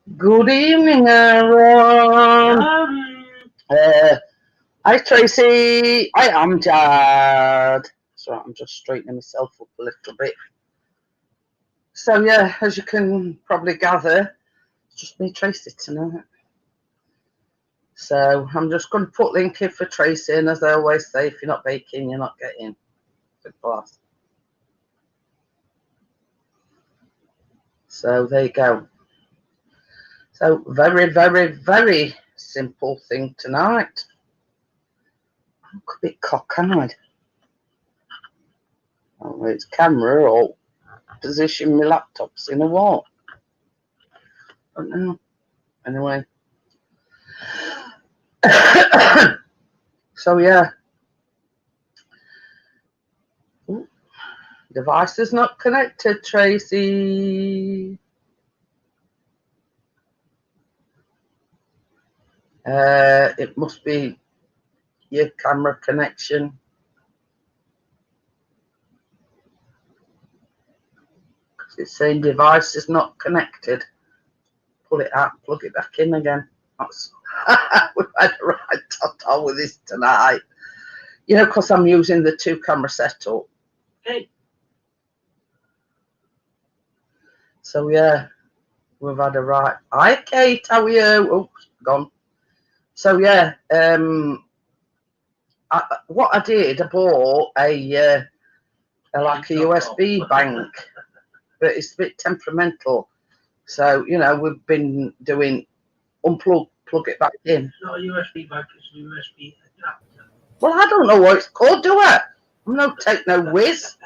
Good evening, everyone. Hi, Tracy. I am Jad. So I'm just straightening myself up a little bit. So yeah, as you can probably gather, it's just me, Tracy, tonight. So I'm just going to put link in for Tracy, and as I always say, if you're not baking, you're not getting the class. So there you go. So very, very, very simple thing tonight. I'm a bit cockeyed. Oh, it's camera or position my laptops in a wall. I don't know. Anyway. So yeah. Ooh. Device is not connected, Tracy. It must be your camera connection. It's saying device is not connected. Pull it out, plug it back in again. We've had a right total with this tonight. You know, because I'm using the 2-camera setup. Hey. So yeah, we've had a right. Hi, Kate. How are you? Oh, gone. So yeah, what I did, I bought a like a USB bank, but it's a bit temperamental. So you know, we've been doing unplug, plug it back in. It's not a USB bank; it's a USB adapter. Well, I don't know what it's called, do I? I'm no take no whiz.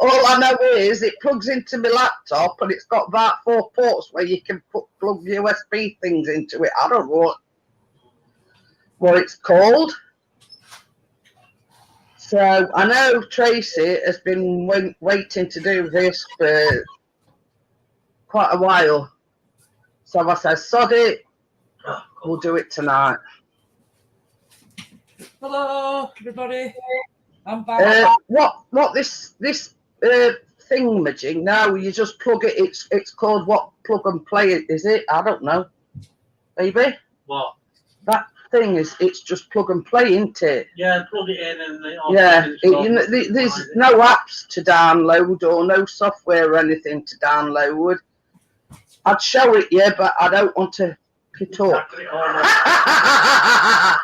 All I know is it plugs into my laptop and it's got about 4 ports where you can plug USB things into it. I don't know what it's called. So I know Tracy has been waiting to do this for quite a while. So I said, sod it, we'll do it tonight. Hello, everybody. I'm back. What this thingamajig? No, you just plug it. It's called what? Plug and play. Is it? I don't know. Maybe. What? That thing is. It's just plug and play, isn't it? Yeah, plug it in and there's no apps to download or no software or anything to download. I'd show it you, but I don't want to pick up.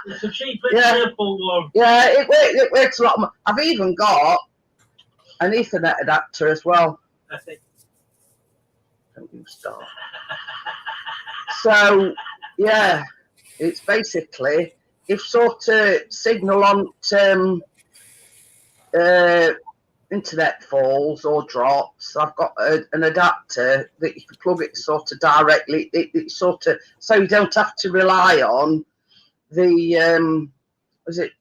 It's a cheap and simple one. Yeah, it works a lot more. I've even got an Ethernet adapter as well. That's it. Don't you start. So, yeah, it's basically if sort of signal on internet falls or drops, I've got an adapter that you can plug it sort of directly. It sort of so you don't have to rely on the was it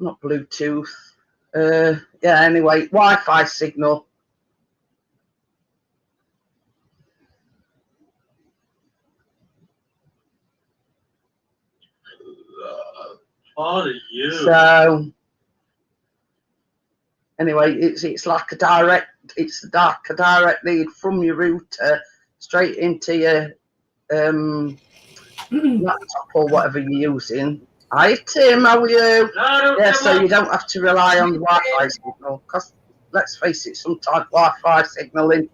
not Bluetooth? Yeah. Anyway, Wi-Fi signal. Oh, you. So anyway, it's like a direct. It's like a direct lead from your router straight into your laptop or whatever you're using. Hi Tim, how are you? No, yeah, so you don't have to rely on the Wi-Fi signal because let's face it, sometimes Wi-Fi signaling.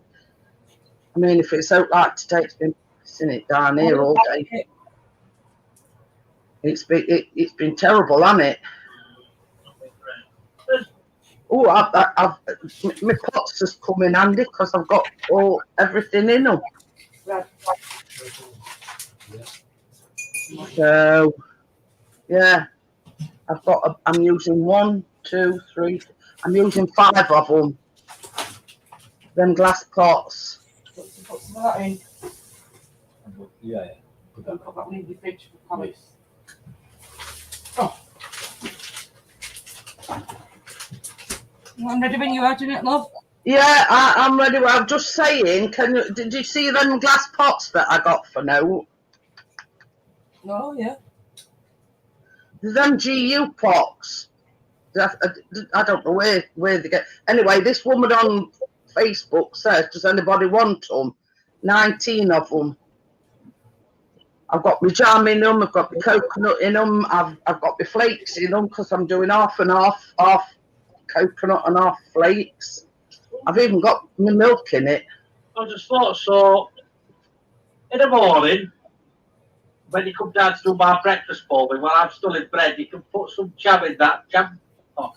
I mean, if it's out like today, it's been sitting it down here all day. It's been terrible, hasn't it? Oh, my pots has come in handy because I've got everything in them. So, yeah, I'm using 1, 2, 3. I'm using 5 of them. Them glass pots. Put some of that in. Yeah. Put that in the fridge for palace. Oh. I'm ready when you are, Jeanette, love. Yeah, I'm ready. I'm just saying, did you see them glass pots that I got for now? Oh, yeah. Them GU pots. I don't know where they get. Anyway, this woman on Facebook says, does anybody want them? 19 of them. I've got my jam in them, I've got my coconut in them, I've got my flakes in them because I'm doing half and half coconut and half flakes. I've even got my milk in it. I just thought so. In the morning, when you come down to do my breakfast for me, while I'm still in bread, you can put some jam in that jam. Oh.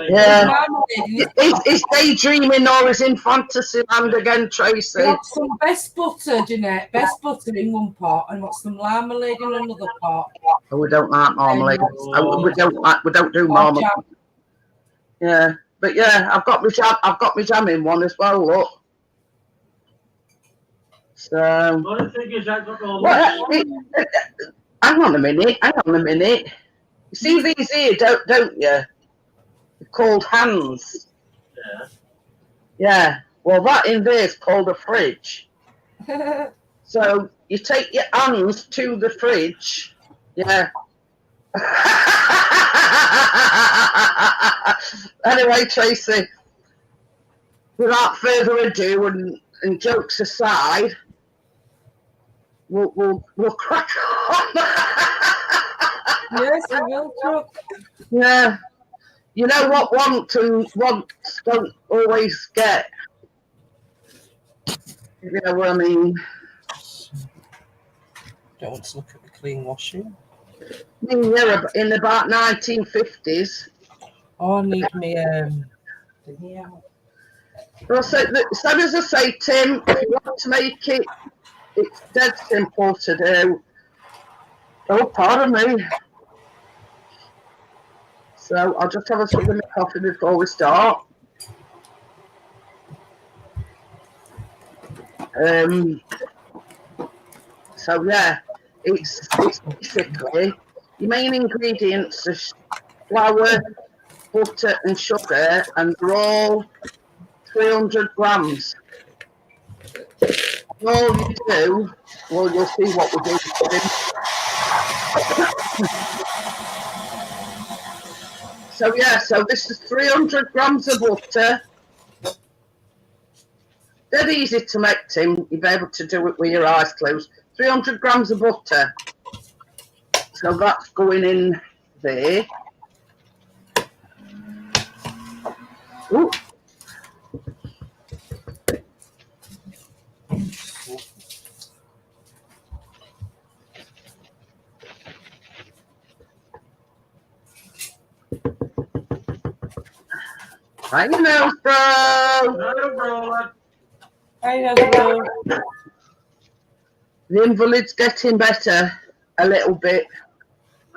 Yeah. He's daydreaming or he's in fantasy land again, Tracy. We have some best butter, Jeanette. Best butter in one pot, and got some marmalade in another pot. Oh, we don't like marmalade. We don't do marmalade. Yeah, but yeah, I've got my jam in one as well. Look. So. Well, the thing is, I've got all hang on a minute. You see these here, don't you? They're called hands. Yeah. Yeah. Well, that in there is called a fridge. So you take your hands to the fridge. Yeah. Anyway, Tracy, without further ado and jokes aside, we'll crack on. Yes, I will, Chuck. Yeah. You know what wants don't always get. You know what I mean? Don't want to look at the clean washing. I mean, yeah, in about 1950s. Oh, I need me yeah. Well, so as I say, Tim, if you want to make it, it's dead simple to do. Oh, pardon me. So I'll just have a swig of my coffee before we start. So yeah, it's basically your main ingredients are flour, butter and sugar, and they're all 300 grams. All you do, well, you'll see what we're doing. So yeah, so this is 300 grams of butter. Dead easy to make, Tim. You'll be able to do it with your eyes closed. 300 grams of butter. So that's going in there. Ooh. Hi, you know, bro. Hi, bro. The invalid's getting better a little bit.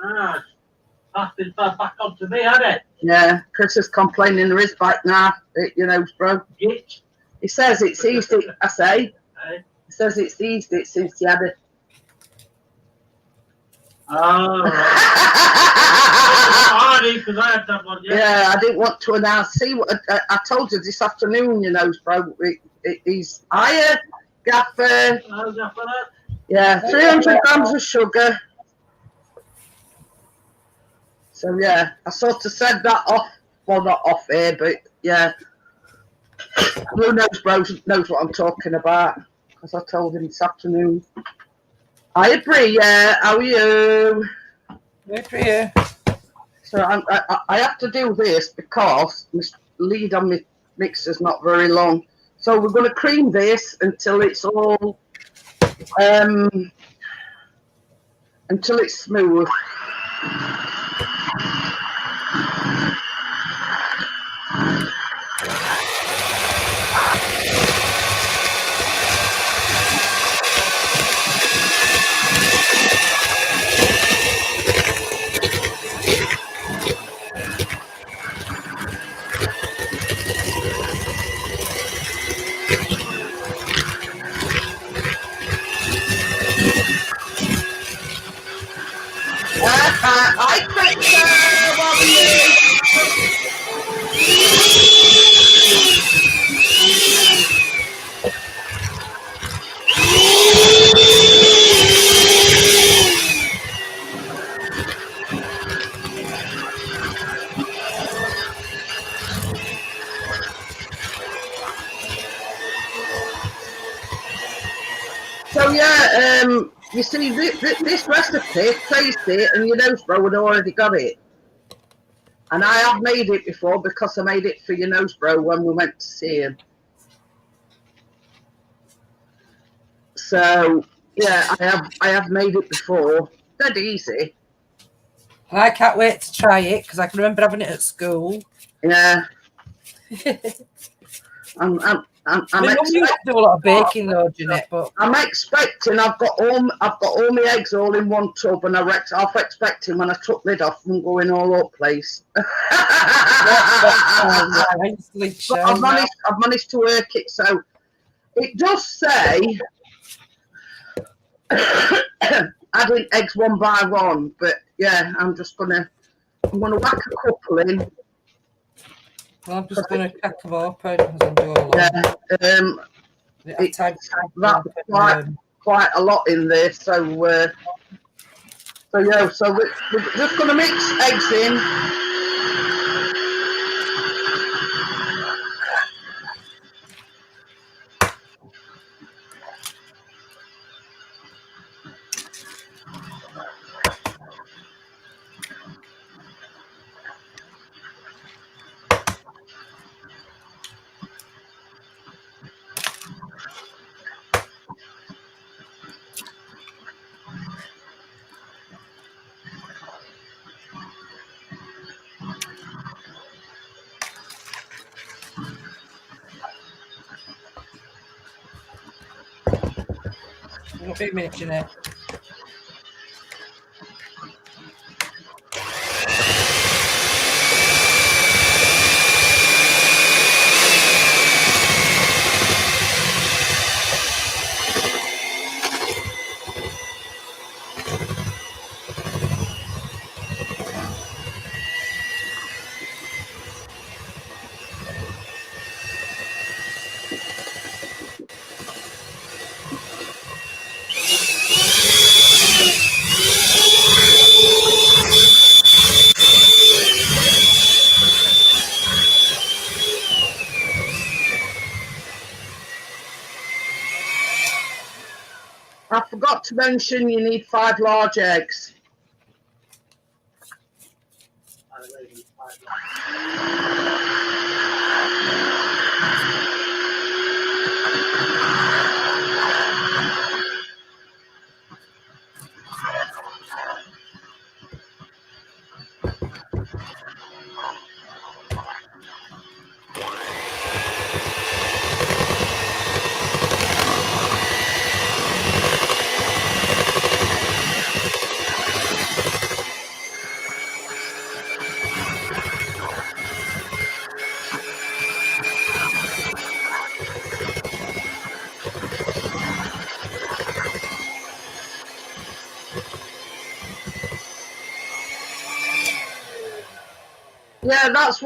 Ah, passing back onto me, hasn't it? Yeah, Chris is complaining there is back now. You know, bro. Gitch. He says it's eased it, I say. Hey. He says it's eased it since he had it. Oh, right. Because I had that one, yeah, I didn't want to announce. See, what I told you this afternoon, you know, bro. He's higher, Gaffer. Yeah, 300 grams of sugar. So, yeah, I sort of said that off. Well, not off here, but yeah. Who knows, bro, knows what I'm talking about. Because I told him this afternoon. Hi, Bria. How are you? Hey, Bria. So I have to do this because my lead on my mixer's not very long. So we're going to cream this until it's all, until it's smooth. Hi, You see, this recipe, Tracy and your nose bro had already got it. And I have made it before because I made it for your nose bro when we went to see him. So, yeah, I have made it before. Dead easy. I can't wait to try it because I can remember having it at school. Yeah. I'm You do a lot of baking though, Jeanette, but I'm expecting I've got all my eggs all in one tub, and I'm expecting when I took lid off them going all up place. But I've managed to work it, so it does say adding eggs one by one, but yeah, I'm gonna whack a couple in. I'm just gonna crack them open as I'm doing along. Yeah, that's quite a lot in there, so yeah, so we're just gonna mix eggs in. It'll be a minute, Jeanette. I forgot to mention you need 5 large eggs. Yeah, that's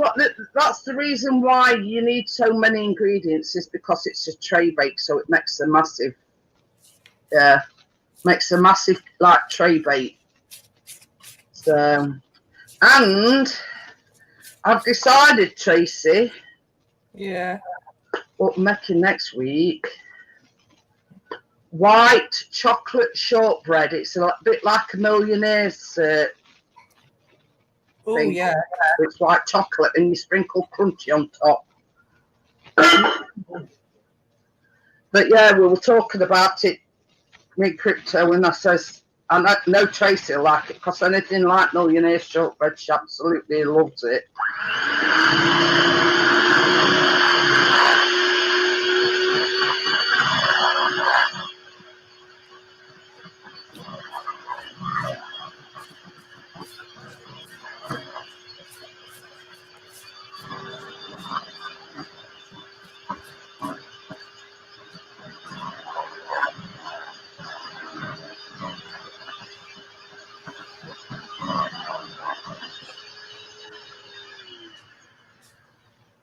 the reason why you need so many ingredients, is because it's a tray bake, so it makes a massive like tray bake. So, and I've decided, Tracy, Yeah. what I'm making next week, white chocolate shortbread. It's a bit like a millionaire's Oh thing. yeah. It's white chocolate and you sprinkle crunchy on top. But yeah, we were talking about it, me crypto, and I says, I know Tracy will like it, because anything like millionaire's shortbread, she absolutely loves it.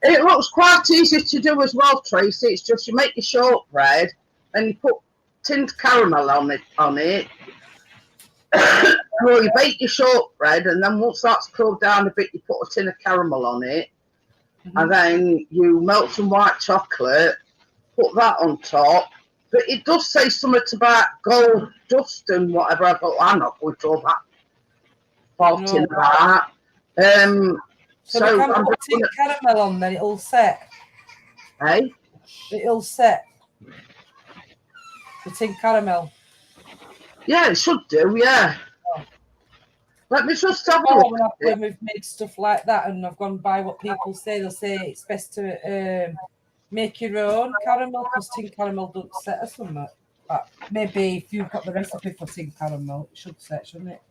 It looks quite easy to do as well, Tracy. It's just you make your shortbread and you put tinned caramel on it. Well, you bake your shortbread, and then once that's cooled down a bit, you put a tin of caramel on it, and then you melt some white chocolate, put that on top, But it does say something about gold dust and whatever. I thought, I'm not going to all that faulting about. So we can I'm put just tin caramel on, then it'll set. hey? It'll set. The tin caramel. Yeah, it should do, yeah. Let me just have a look. When we've made stuff like that and I've gone by what people say, they'll say it's best to make your own caramel because tin caramel doesn't set or something. But maybe if you've got the recipe for tin caramel, it should set, shouldn't it?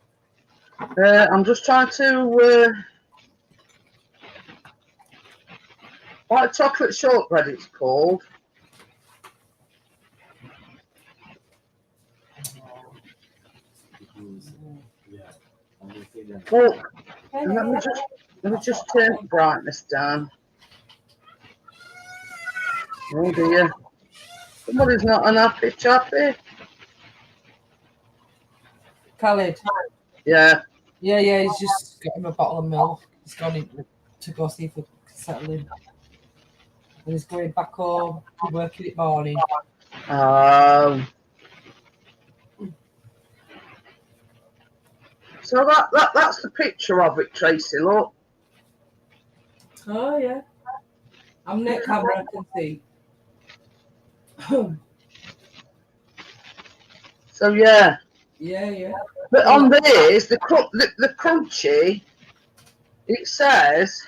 I'm just trying to white chocolate shortbread it's called. Look, let me just turn the brightness down. Oh dear. Somebody's not an happy chappy. Khalid. Yeah. Yeah, he's just got him a bottle of milk. He's gone in to go see if we can settle in. And he's going back home to work in the morning. So that's the picture of it, Tracy, look. Oh yeah. I'm near camera, I can see. So yeah. Yeah. But on this, the crunchy, it says,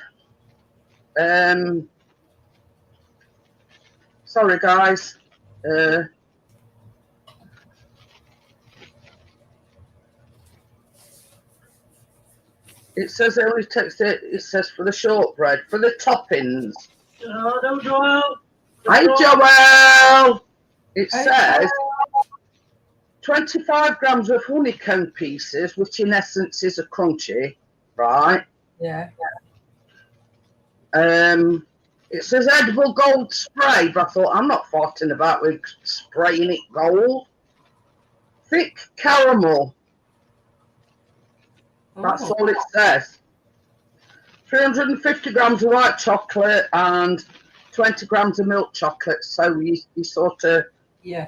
sorry guys, it says it only takes it says for the shortbread, for the toppings. Hello, Joel. Hi, Joel. It says 25 grams of honeycomb pieces, which in essence is a crunchy, right? Yeah. It says edible gold spray, but I thought I'm not farting about with spraying it gold. Thick caramel. That's all it says. 350 grams of white chocolate and 20 grams of milk chocolate. So you sort of... Yeah.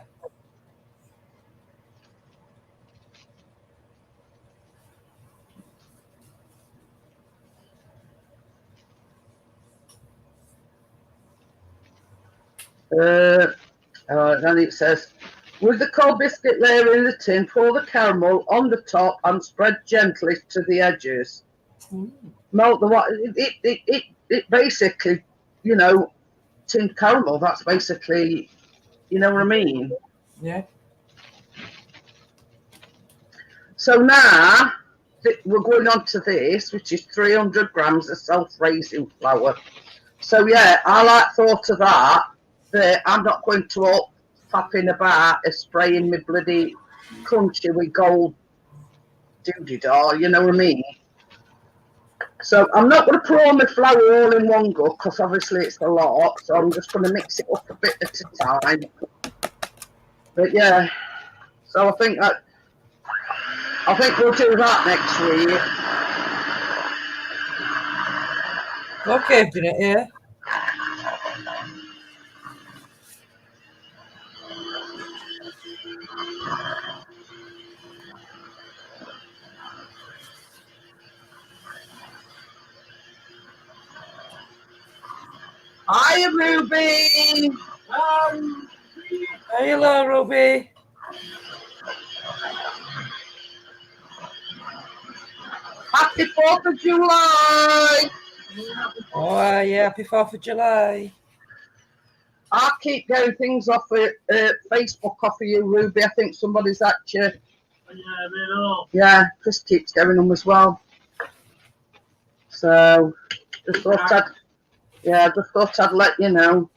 Then it says, with the cold biscuit layer in the tin, pour the caramel on the top and spread gently to the edges. Melt the water. It basically, you know, tin caramel. That's basically, you know what I mean? Yeah. So now we're going on to this, which is 300 grams of self-raising flour. So yeah, I thought of that. That I'm not going to up faffing about spraying my bloody crunchy with gold doody-da, you know what I mean? So I'm not going to pour all my flour all in one go because obviously it's a lot. So I'm just going to mix it up a bit at a time. But yeah, so I think we'll do that next week. Okay, Jeanette, yeah. Hi, Ruby. Hello, Ruby. Happy 4th of July. Oh, yeah, happy 4th of July. I keep getting things off of Facebook off of you, Ruby. I think somebody's at you. Yeah, Chris keeps getting them as well. So, just thought I'd let you know.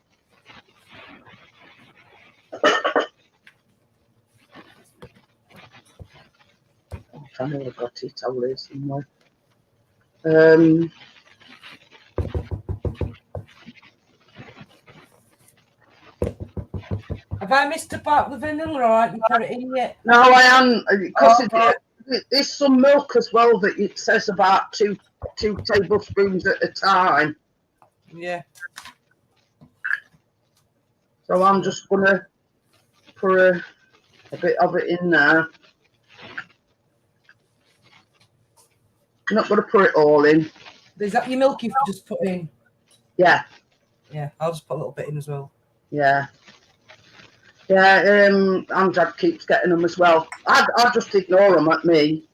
I know I've got it, I'll leave somewhere. Have I missed about the vanilla or I haven't put it in yet? No, I am, because there's some milk as well that it says about two tablespoons at a time. Yeah. So I'm just gonna put a bit of it in there. I'm not going to put it all in. Is that your milk you've just put in? Yeah. Yeah, I'll just put a little bit in as well. Yeah. Yeah, Amjad keeps getting them as well. I just ignore them at me.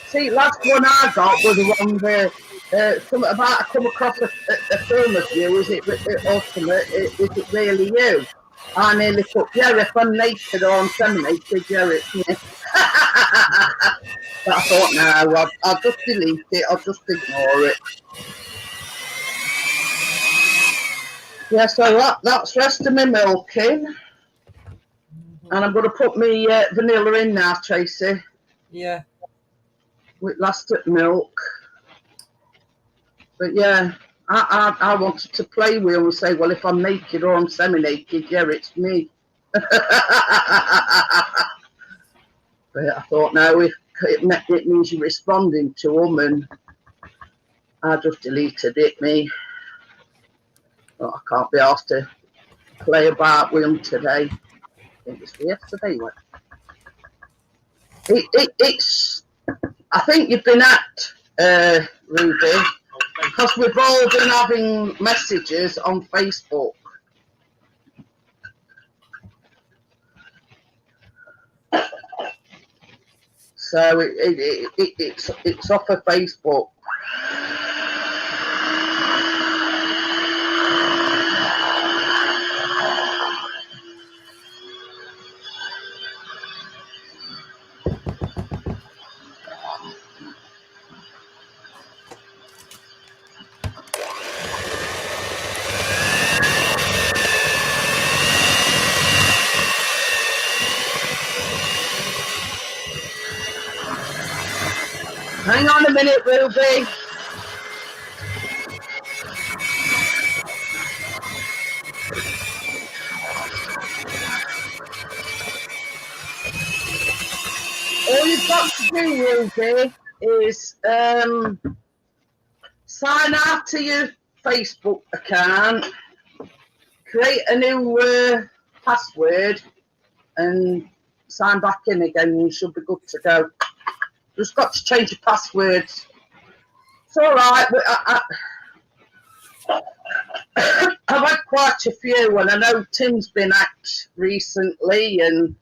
See, last one I got was the one where something about I come across a film of you. Is it ultimate? Is it really you? I nearly put, yeah, if I'm naked or I'm semi-naked, yeah, it's me. But I thought, no, I'll just delete it. I'll just ignore it. Yeah, so that's rest of my milk in. And I'm going to put my vanilla in now, Tracy. Yeah. With last milk. But yeah, I wanted to play with them and say, well, if I'm naked or I'm semi-naked, yeah, it's me. But I thought, no, if it means you're responding to them, and I just deleted it, me. But I can't be asked to play about with them today. I think it's yesterday, what? It's, I think you've been at, Ruby, because we've all been having messages on Facebook. So it's off of Facebook. Hang on a minute, Ruby. All you've got to do, Ruby, is sign out to your Facebook account, create a new password, and sign back in again. You should be good to go. Just got to change your passwords. It's all right. I've had quite a few, and I know Tim's been hacked recently, and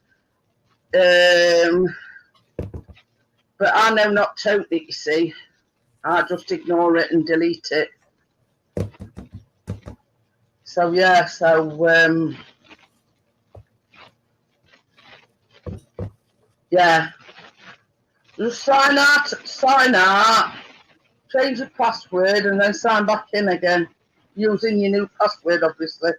but I know not totally, you see. I just ignore it and delete it. So yeah, yeah. Just sign out, change the password, and then sign back in again, using your new password, obviously.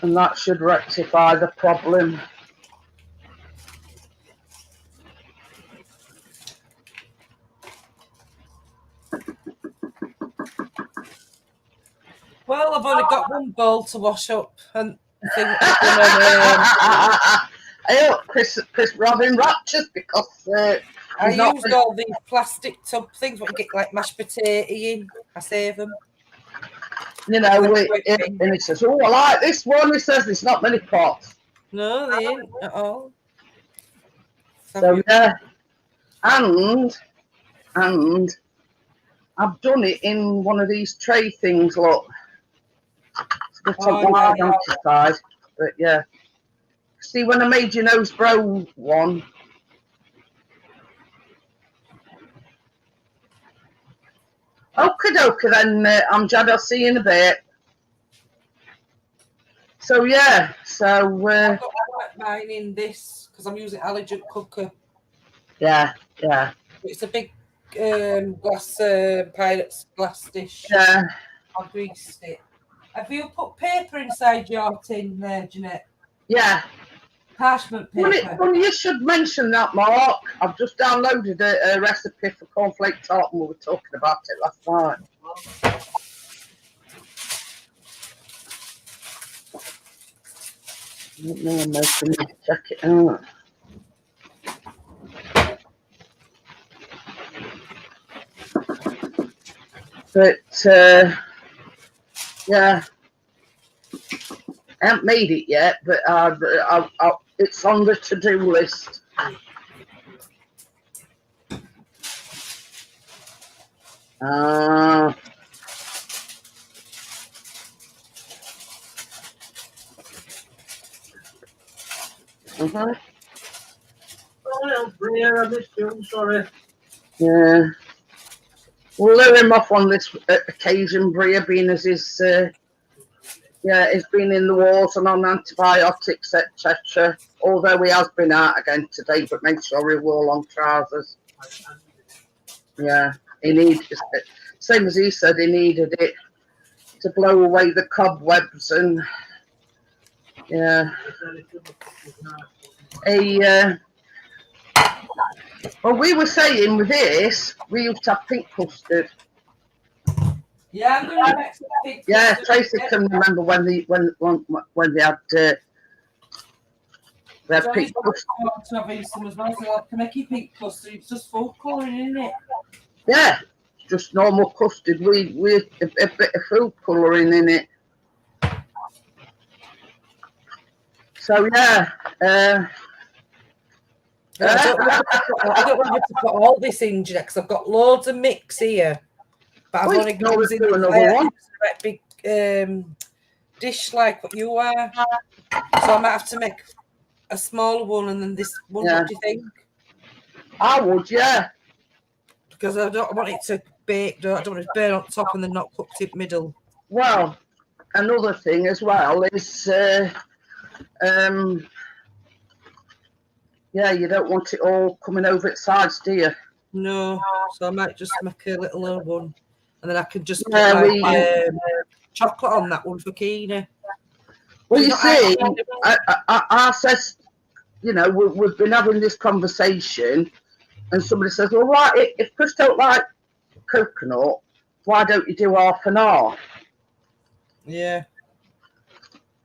And that should rectify the problem. Well, I've only got one bowl to wash up, and I think I hope Chris Robin raptures because I used all these plastic tub things. What you get like mashed potato in, I save them. You know, and he says, "Oh, I like this one." He says, "There's not many pots." No, they ain't at all. So yeah, and I've done it in one of these tray things. Look, it's identified, but yeah. See, when I made your nose brown one. Okie dokie then, Amjad, I'll see you in a bit. So yeah, I've got mine in this because I'm using allergen cooker. Yeah, yeah. It's a big glass pirate's glass dish. Yeah. I greased it. Have you put paper inside your tin there, Jeanette? Yeah. Parchment paper. Well, you should mention that, Mark. I've just downloaded a recipe for cornflake tart and we were talking about it last night. I don't know, I'm making me check it out. But, yeah. I haven't made it yet, but it's on the to-do list. Oh, Bria, I missed you. I'm sorry. Yeah. We'll lure him off on this occasion, Bria, being as he's been in the wars and on antibiotics, etc. Although he has been out again today, but make sure he wore long trousers. Yeah, he needed, same as he said, he needed it to blow away the cobwebs and, yeah. Well, we were saying with this, we used to have pink custard. Yeah, I'm going to make some pink Yeah, custard. Tracy can remember when they had pink custard. To have some as well, so I can make you pink custard. It's just food colouring, isn't it? Yeah, just normal custard with a bit of food colouring in it. So yeah. I don't want to put all this in, Jeanette, because I've got loads of mix here. But I've only got another one. A big dish like what you are. So I might have to make a smaller one and then this one. Yeah. What do you think? I would, yeah. Because I don't want it to bake. I don't want it to burn on top and then not cooked in the middle. Well, another thing as well is, yeah, you don't want it all coming over its sides, do you? No. So I might just make a little one, and then I can just put chocolate on that one for Keena. Well, you see, I says, you know, we've been having this conversation, and somebody says, well, why, if Chris don't like coconut, why don't you do half and half? Yeah.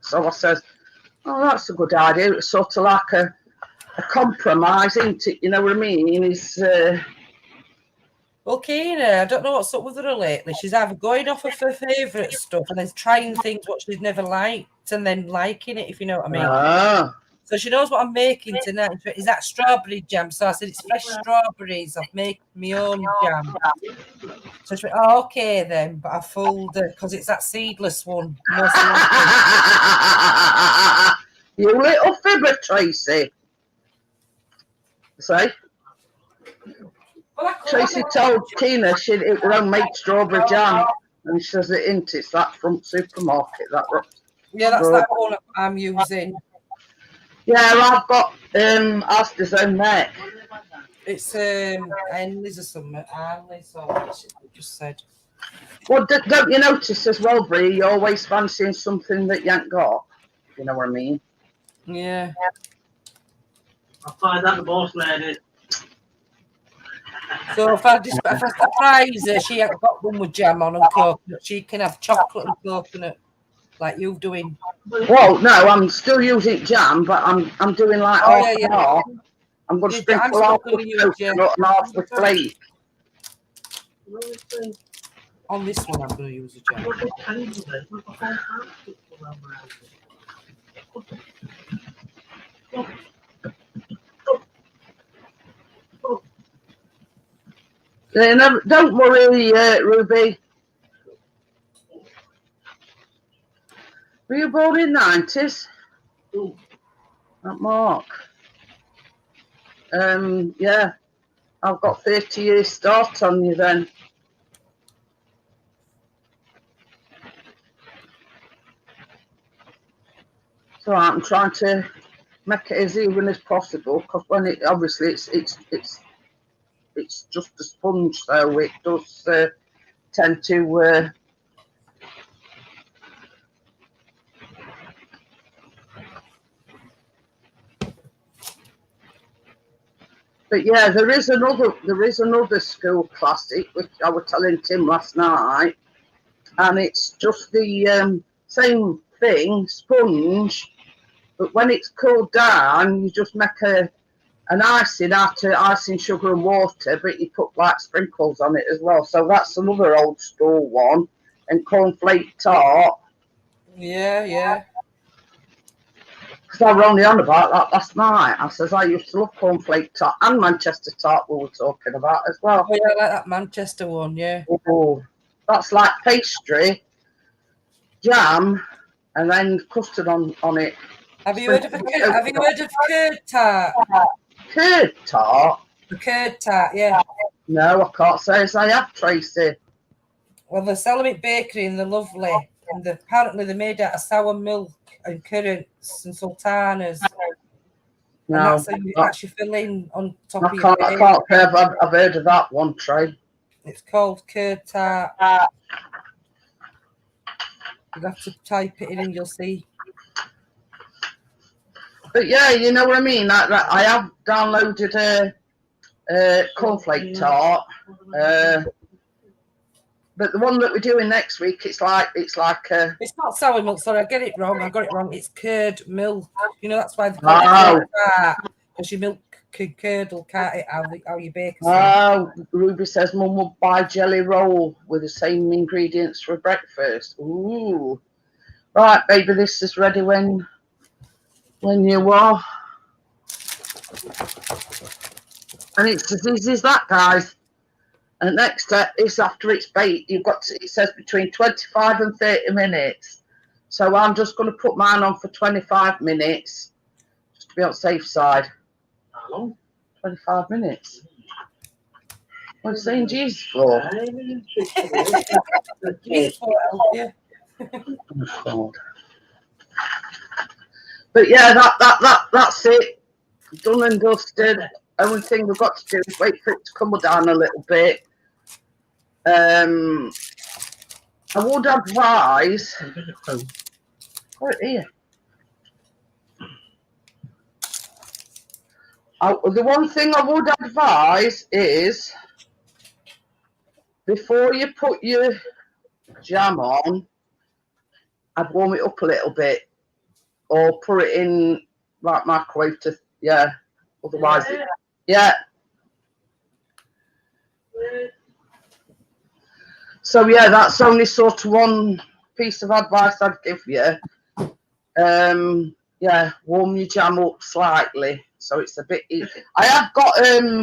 So I says, oh, that's a good idea. It's sort of like a compromise, isn't it? You know what I mean? It's, well, Keena, I don't know what's up with her lately. She's either going off of her favourite stuff and then trying things what she's never liked and then liking it, if you know what I mean. So she knows what I'm making tonight. Is that strawberry jam? So I said, it's fresh strawberries. I've made my own jam. So she went, oh, okay then. But I fooled her because it's that seedless one. No you little fibber, Tracy. Say? Tracy told Tina it won't make strawberry jam. And she says it isn't. It's that front supermarket. Yeah, that's that one I'm using. Yeah, I've got Asda's own neck. It's Henley's or something. Henley's or what she just said. Well, don't you notice as well, Brie, you're always fancying something that you ain't got? You know what I mean? Yeah. I find that the boss lady. So if I surprise her, she ain't got one with jam on and coconut. She can have chocolate and coconut. Like you're doing. Well, no, I'm still using jam, but I'm doing like half and half. I'm going to sprinkle half with coconut and half with flake. On this one, I'm going to use a jam. Don't worry, Ruby. Were you born in the 90s? That Mark. Yeah. I've got 30 years start on you then. So I'm trying to make it as even as possible because when it obviously it's it's just a sponge, so it does tend to. But yeah, there is another school classic which I was telling Tim last night, and it's just the same thing, sponge, but when it's cooled down, you just make an icing out of icing, sugar and water, but you put like sprinkles on it as well. So that's another old school one. And cornflake tart. Yeah. Because I were only on about that last night. I says I used to love cornflake tart and Manchester tart we were talking about as well. Oh yeah, I like that Manchester one, yeah. Oh, that's like pastry, jam, and then custard on it. Have you heard of curd tart? Curd tart? The curd tart, yeah. No, I can't say as I have, Tracy. Well, they sell them at bakery and they're lovely. And apparently they're made out of sour milk and currants and sultanas. No, and that's how you actually fill in on top of your I can't say I've heard of that one, Trey. It's called curd tart. You'll have to type it in and you'll see. But yeah, you know what I mean. I have downloaded a cornflake tart, but the one that we're doing next week, it's like it's not sour milk. Sorry, I got it wrong. It's curd milk. You know that's why they call it curd tart, because your milk can curdle, can't it? How you bake. Oh, Ruby says Mum will buy jelly roll with the same ingredients for breakfast. Ooh, right, baby, this is ready when you are. And it's as easy as that, guys. And next step is after it's baked, it says between 25 and 30 minutes. So I'm just going to put mine on for 25 minutes, just to be on the safe side. How long? 25 minutes. What are you saying Jesus for? Oh, but yeah, that's it. Done and dusted. Only thing we've got to do is wait for it to come down a little bit. I would advise. Put it here. The one thing I would advise is before you put your jam on, I'd warm it up a little bit, or put it in like microwave to Otherwise, yeah. So yeah, that's only sort of one piece of advice I'd give you. Yeah, warm your jam up slightly so it's a bit easy. I've got a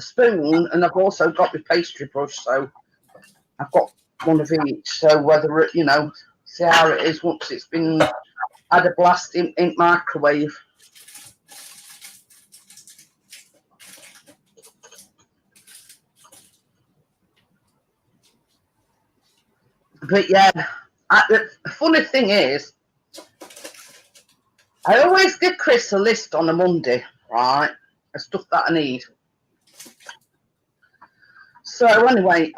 spoon and I've also got my pastry brush, so I've got one of each. So whether it, see how it is once it's been had a blast in microwave. But yeah, the funny thing is, I always give Chris a list on a Monday, right, of stuff that I need. So anyway,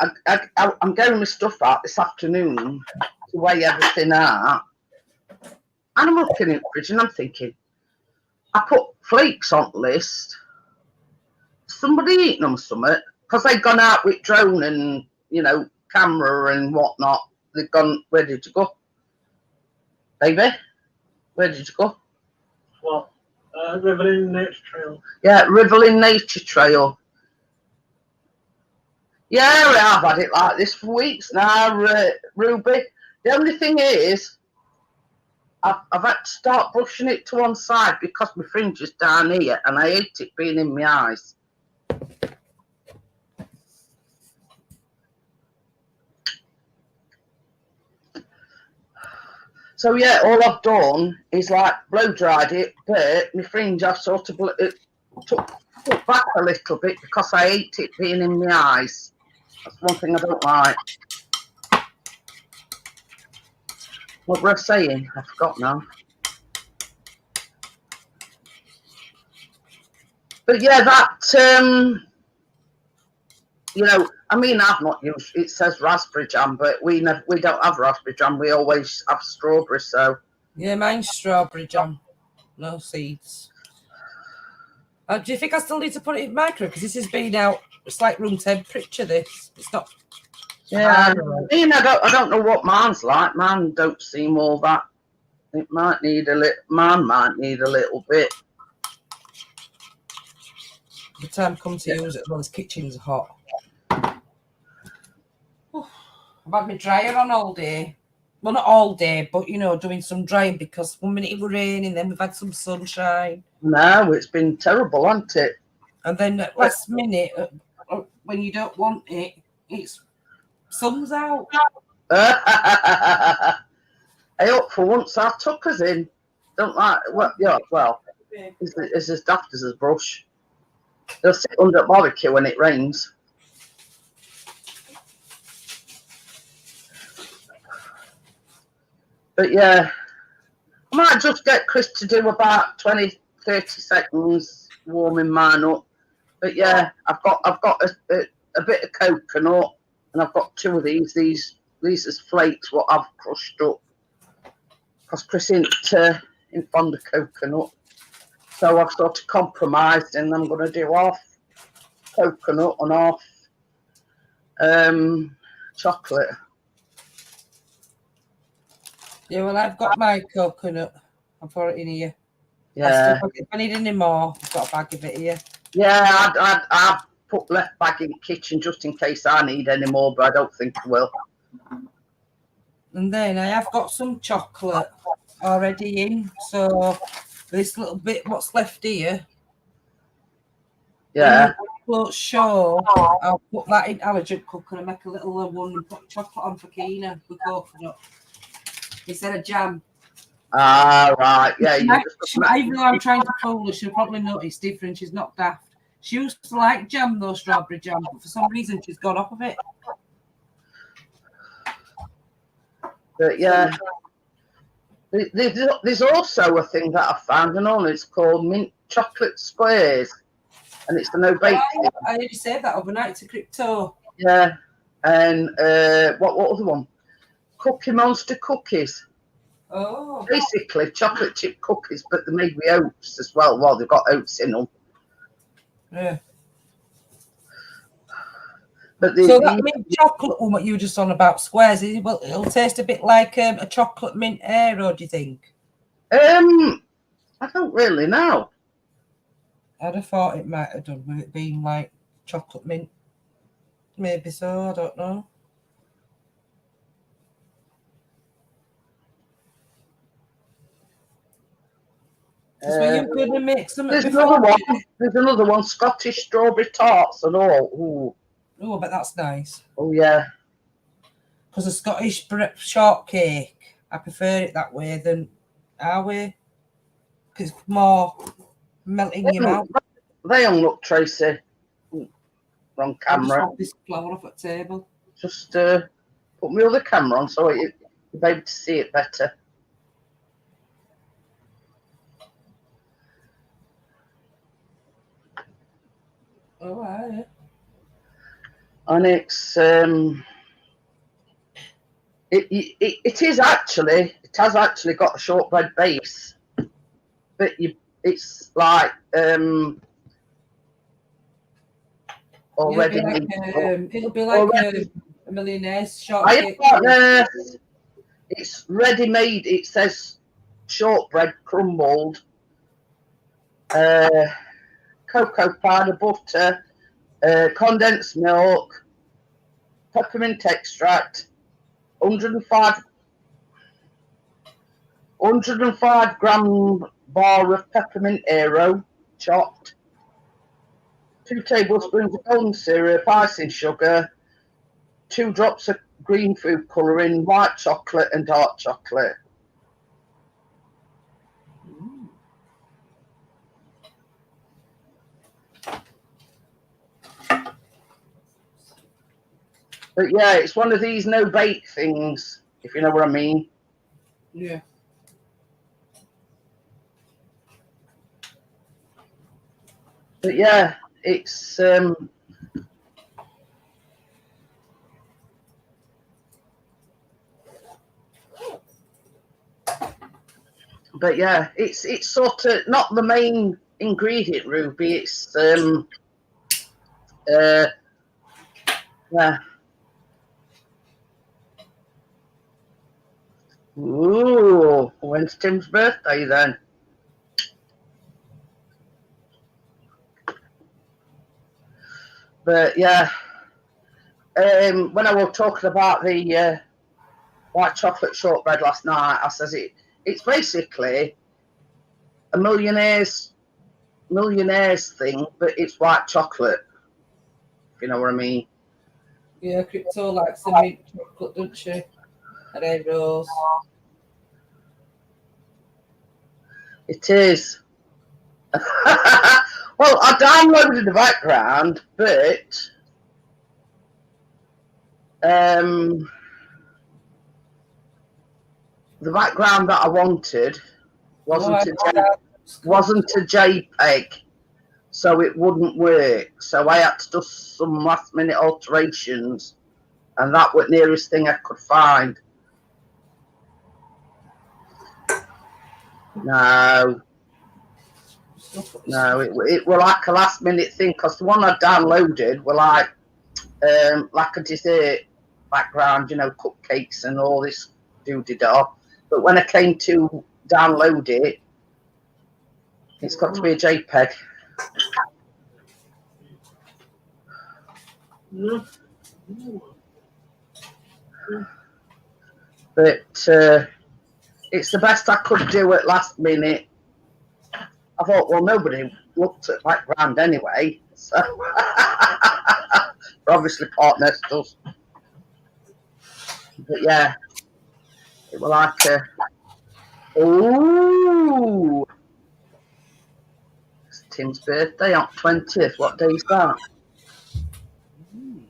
I'm getting my stuff out this afternoon to weigh everything out. And I'm looking at the fridge and I'm thinking, I put flakes on the list. Somebody eating them or something? Because they've gone out with drone and, camera and whatnot. They've gone, where did you go? Baby? Where did you go? What? Riverine Nature Trail. Yeah, Riverine Nature Trail. Yeah, I've had it like this for weeks now, Ruby. The only thing is, I've had to start brushing it to one side because my fringe is down here and I hate it being in my eyes. So yeah, all I've done is like blow dried it, but my fringe I've sort of took back a little bit because I hate it being in my eyes. That's one thing I don't like. What were I saying? I forgot now. But yeah, that you know, I mean, I've not used. It says raspberry jam, but we don't have raspberry jam. We always have strawberry. So Yeah, mine's strawberry jam, no seeds. Do you think I still need to put it in micro? Because this has been out. It's like room temperature. This. It's not. yeah, hard, right? I mean, I don't know what mine's like. Mine don't seem all that. It might need a little. Mine might need a little bit. The time comes to use it, well, this kitchen's hot. I've had my dryer on all day. Well, not all day, but you know, doing some drying because 1 minute it was raining, then we've had some sunshine. No, it's been terrible, hasn't it? And then at last minute, when you don't want it, it's sun's out. I hope for once our tuckers in. Don't like well, yeah, well, it's as daft as a brush. They'll sit under a barbecue when it rains. But yeah, I might just get Chris to do about 20, 30 seconds warming mine up. But yeah, I've got a bit of coconut, and I've got two of these. These is flakes what I've crushed up. Because Chris isn't fond of coconut, so I've sort of compromised, and I'm going to do half coconut and half chocolate. Yeah, well, I've got my coconut. I've got it in here. Yeah. If I need any more, I've got a bag of it here. Yeah, I'd put left back in the kitchen just in case I need any more, but I don't think I will. And then I have got some chocolate already in. So this little bit, what's left here. Yeah. When sure, I'll put that in allergen cooker and make a little one and put chocolate on for Keena with coconut instead of jam. Ah, right. Yeah. Even though I'm trying to fool her, she'll probably notice different. She's not daft. She used to like jam, though, strawberry jam, but for some reason she's gone off of it. But yeah, there's also a thing that I found, and all it's called mint chocolate squares, and it's the no bake. I already said that overnight to Crypto. Yeah, and what other one? Cookie Monster cookies. Oh, Basically chocolate chip cookies, but they're made with oats as well. Well, they've got oats in them. yeah. But So that mint chocolate one, what you were just on about squares, well, it'll taste a bit like a chocolate mint aero, do you think? I don't really know. I'd have thought it might have done with it being like chocolate mint. Maybe so, I don't know. So you're going to make some. There's another one. There's another one. Scottish strawberry tarts and all. Ooh. Oh, but that's nice. Oh yeah. Because a Scottish shortcake, I prefer it that way than our way. Because it's more melting your mouth. They don't look, Tracy. Wrong camera. I'll just this flour off at the table. Just put my other camera on so you'll be able to see it better. Oh, yeah. And it's it has actually got a shortbread base, but it's like already. It'll be like a millionaire's shortcake. It's ready made. It says shortbread crumbled, cocoa powder, butter, condensed milk, peppermint extract, 105 gram bar of peppermint aero chopped, 2 tablespoons of golden syrup, icing sugar, 2 drops of green food colouring, white chocolate and dark chocolate. But yeah, it's one of these no bake things, if you know what I mean. Yeah. But yeah, it's but yeah, it's sort of not the main ingredient, Ruby. It's yeah. Ooh, when's Tim's birthday then? But yeah, when I was talking about the white chocolate shortbread last night, I says it's basically a millionaire's thing, but it's white chocolate. If you know what I mean. Yeah, Crypto likes the mint chocolate, doesn't she? And then Rose. It is. Well, I downloaded the background, but the background that I wanted wasn't a JPEG, so it wouldn't work. So I had to do some last minute alterations, and that was the nearest thing I could find. No, it were like a last minute thing, because the one I downloaded were like a dessert background, you know, cupcakes and all this doo-dee-da. But when I came to download it, it's got to be a JPEG. But it's the best I could do at last minute. I thought, well, nobody looked at background anyway, so obviously partners does. But yeah, it was like ooh, it's Tim's birthday on 20th. What day is that? Mm.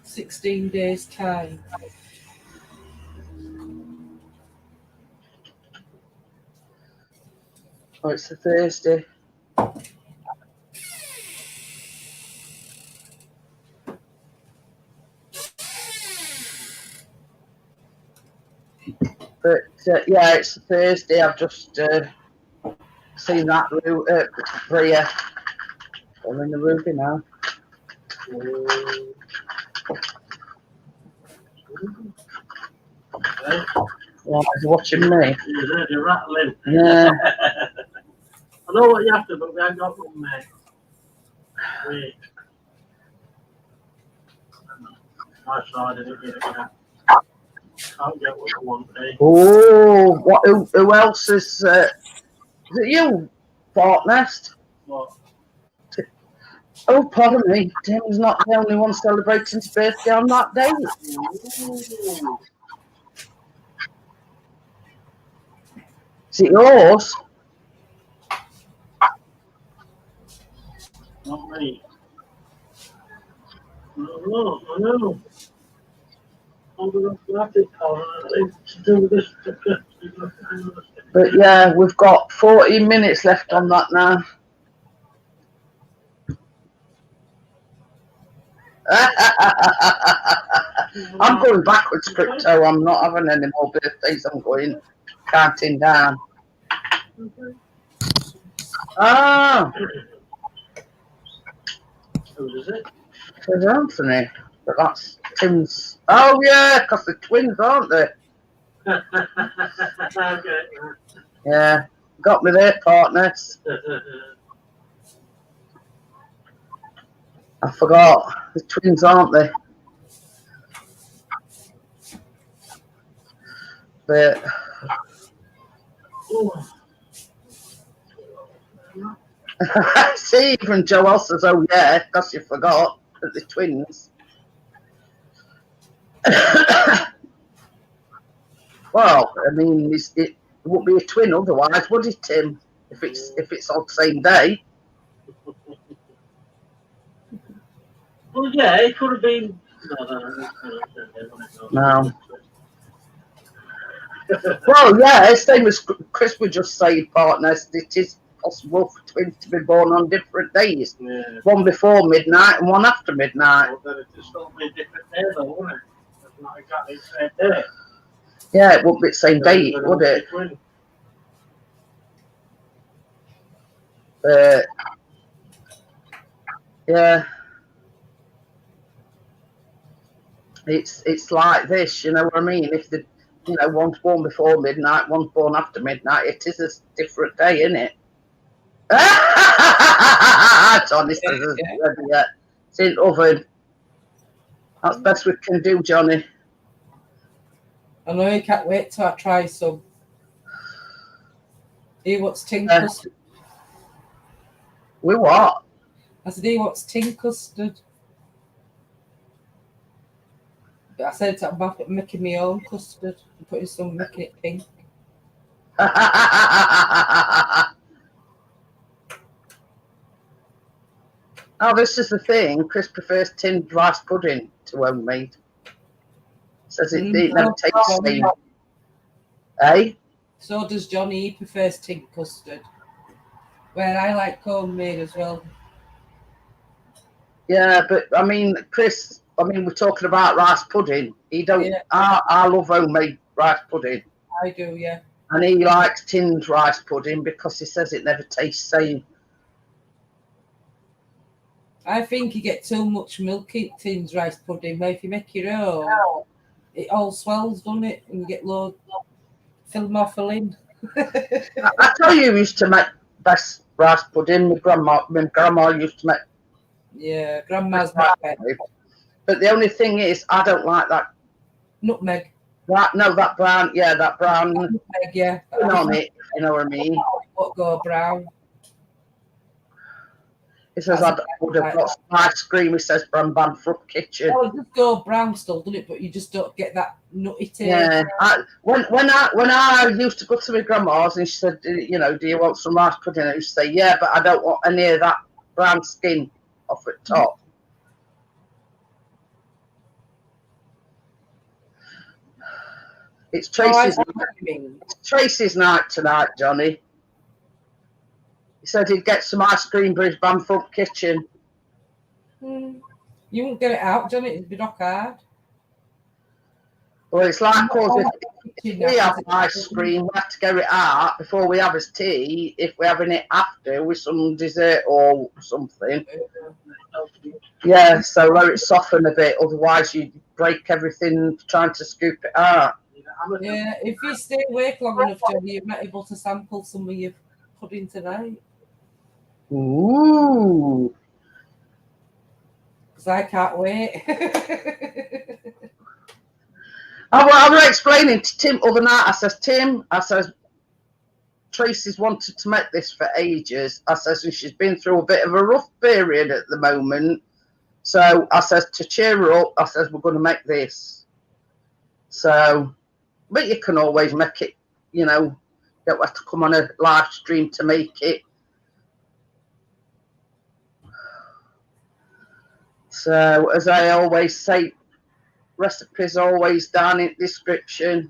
16 days time. Oh, it's a Thursday. But yeah, it's a Thursday. I've just seen that Bria. I'm in the Ruby now. Yeah, he's watching me. You're rattling. Yeah. I know what you have to, but we haven't got one, mate. Wait. I tried it again. Can't get what I want, eh? Oh, what? Who else is it you, Fort Nest? What? Oh, pardon me. Tim's not the only one celebrating his birthday on that day. Ooh. Is it yours? Not me. I know. I'm going to have to do with this. But yeah, we've got 14 minutes left on that now. I'm going backwards, Crypto. I'm not having any more birthdays. I'm going counting down. Ah, Whose is it? there's Anthony. But that's Tim's. Oh, yeah, because they're twins, aren't they? Okay. Yeah, got me there, partners. I forgot. The twins, aren't they? But see, even Joel says, "Oh yeah," because you forgot that the twins. Well, I mean, it wouldn't be a twin otherwise, would it, Tim? If it's on the same day. Well, yeah, it could have been. No. No. Well, yeah, same as Chris was just saying, partners. It is possible for twins to be born on different days. Yeah. One before midnight and one after midnight. Well, then it'd still be a different day, though, wouldn't it? It's not exactly the same day. Yeah, it wouldn't be the same date, would it? Yeah. It's like this, you know what I mean? If the one's born before midnight, one's born after midnight, it is a different day, isn't it? Johnny says it's in oven. That's best we can do, Johnny. I know you can't wait till I try some. He wants tin custard. We what? I said he wants tin custard. I said I'm making my own custard and putting some, making it pink. Oh, this is the thing. Chris prefers tinned rice pudding to homemade. Says it never tastes the same. Eh? So does Johnny. He prefers tin custard. Where I like homemade as well. Yeah, but I mean, Chris, we're talking about rice pudding. He don't. Yeah. I love homemade rice pudding. I do, yeah. And he likes tinned rice pudding because he says it never tastes the same. I think you get too much milk in tinned rice pudding, but if you make your own, it all swells, doesn't it? And you get loads, fill more filling. I tell you, who used to make best rice pudding. My grandma used to make. Yeah, grandma's not bad. But the only thing is, I don't like that nutmeg. That brown. Yeah, that brown. Nutmeg, yeah. On it, you know what I mean? What go brown? It says I would have got some ice cream. It says from Banfruit Kitchen. Oh, it does go brown still, doesn't it? But you just don't get that nutty taste. Yeah. When I used to go to my grandma's and she said, do you want some rice pudding? I used to say, yeah, but I don't want any of that brown skin off the top. It's Tracy's night tonight, Johnny. He said he'd get some ice cream for his Banfruit Kitchen. You won't get it out, Johnny. It'd be rock hard. Well, it's like if we have ice cream, we have to get it out before we have his tea. If we're having it after with some dessert or something. Yeah, so let it soften a bit. Otherwise, you break everything trying to scoop it out. Yeah, if you stay awake long enough, Johnny, you might be able to sample some of your pudding tonight. Ooh. Because I can't wait. I was explaining to Tim other night. I says, Tracy's wanted to make this for ages. I says, and she's been through a bit of a rough period at the moment. So I says, to cheer her up, I says, we're going to make this. So, but you can always make it, you don't have to come on a live stream to make it. So, as I always say, recipes always down in the description.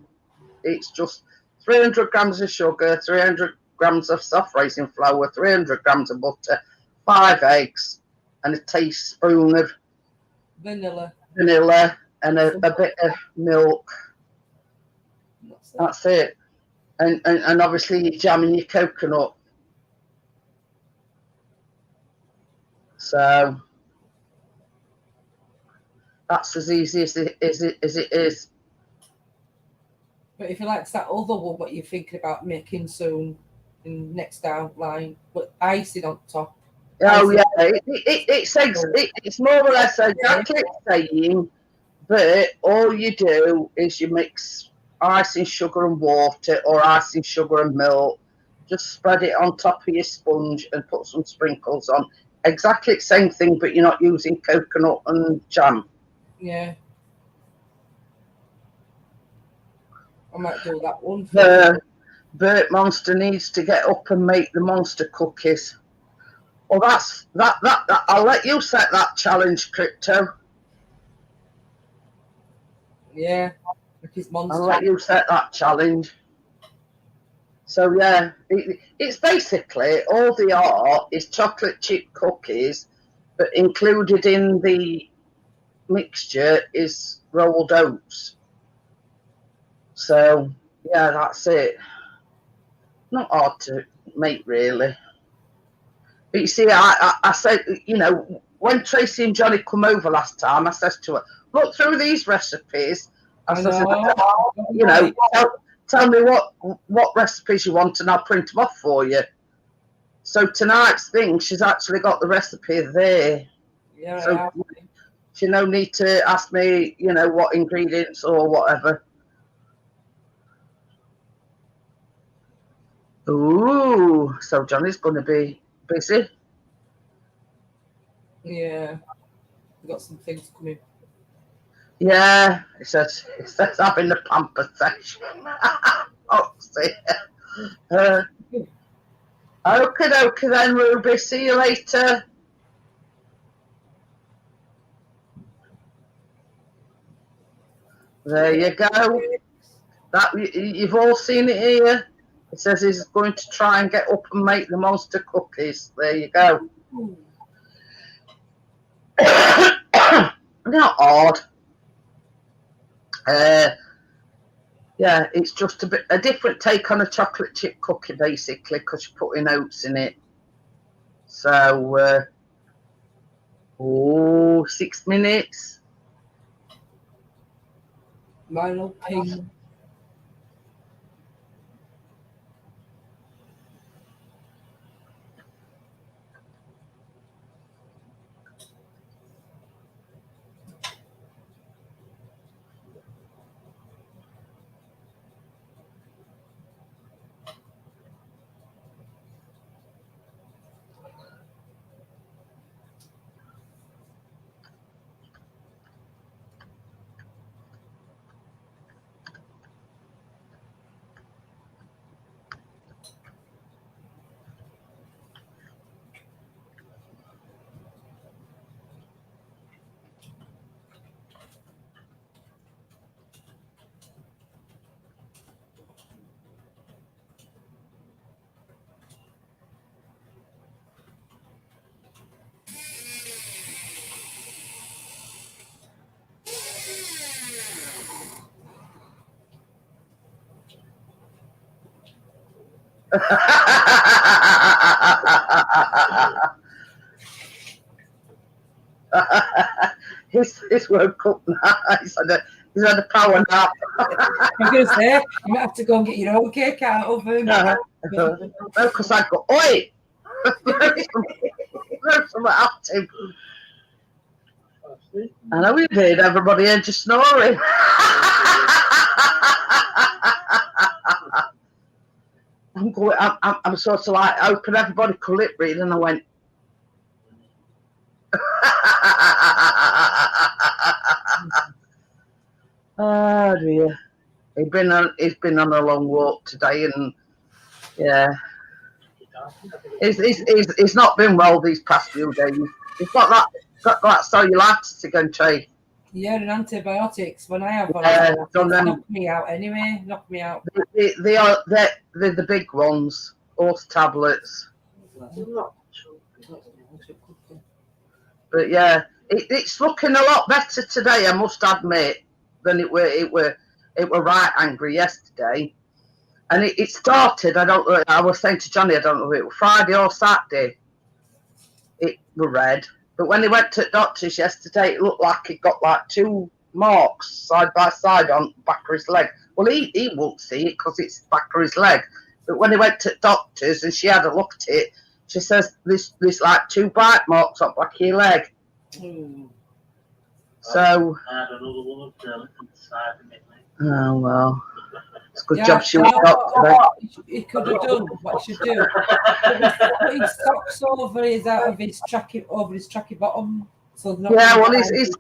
It's just 300 grams of sugar, 300 grams of soft raisin flour, 300 grams of butter, 5 eggs, and a teaspoon of vanilla and a bit of milk. That's it. And obviously you're jamming your coconut. So that's as easy as it is. But if you like that other one, what you're thinking about making soon, in next outline, but icing on top. Oh yeah, it's more or less exactly the same, but all you do is you mix icing sugar and water or icing sugar and milk. Just spread it on top of your sponge and put some sprinkles on. Exactly the same thing, but you're not using coconut and jam. Yeah. I might do that one. Bert Monster needs to get up and make the monster cookies. Well, that. I'll let you set that challenge, Crypto. Yeah, I His I'll monster. let you set that challenge. So yeah, it's basically all they are is chocolate chip cookies, but included in the mixture is rolled oats. So yeah, that's it. Not hard to make really. But you see, I said, you know, when Tracy and Johnny come over last time, I said to her, look through these recipes. I know. You know, tell me what recipes you want and I'll print them off for you. So tonight's thing, she's actually got the recipe there. Yeah, So she no need to ask me, you know, what ingredients or whatever. Ooh, so Johnny's going to be busy. Yeah. We've got some things coming. Yeah, it says having the pamper session. Oh, see. Okay then, Ruby. See you later. There you go. That you've all seen it here. It says he's going to try and get up and make the monster cookies. There you go. Not odd. Yeah, it's just a different take on a chocolate chip cookie, basically, because you're putting oats in it. So, 6 minutes. Milo ping. He's woke up now. He's had a power nap. I'm going to say, you might have to go and get your own cake out of oven. No, because I go, oi! There's something at him. I know you did. Everybody heard you snoring. I'm sort of like open everybody could lip read, and I went. Oh dear. He's been on a long walk today, and yeah, he's not been well these past few days. He's got that cellulitis again, Trey. Yeah, and antibiotics. When I have one, Done it's them. knocked me out anyway. Knocked me out. They're the big ones, horse tablets. But yeah, it's looking a lot better today, I must admit, than it were right angry yesterday. And it started, I was saying to Johnny, I don't know if it was Friday or Saturday, it were red. But when he went to the doctor's yesterday, it looked like he got like 2 marks side by side on the back of his leg. Well, he won't see it because it's the back of his leg. But when he went to the doctor's and she had a look at it, she says there's like 2 bite marks on the back of your leg. So. I had another one inside of me. Oh well. It's a good Yeah, job she was doctor. He could have done what he should do. Put his socks over his tracky bottom. So Yeah, well, he's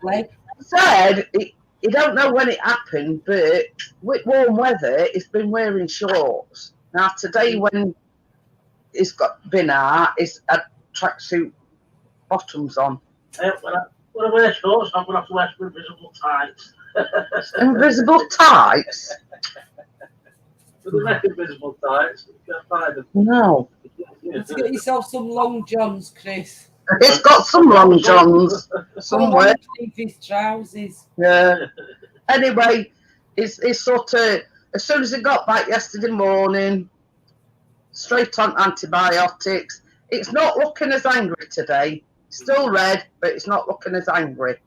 said he don't know when it happened, but with warm weather, he's been wearing shorts. Now today, when he's been out, he's had tracksuit bottoms on. When I wear shorts, I'm going to have to wear some invisible tights. Invisible types? But they make invisible tights. You can't find them. No. You have to get yourself some long johns, Chris. It's got some long johns somewhere. His trousers. Yeah. Anyway, it's sort of, as soon as he got back yesterday morning, straight on antibiotics. It's not looking as angry today. Still red, but it's not looking as angry.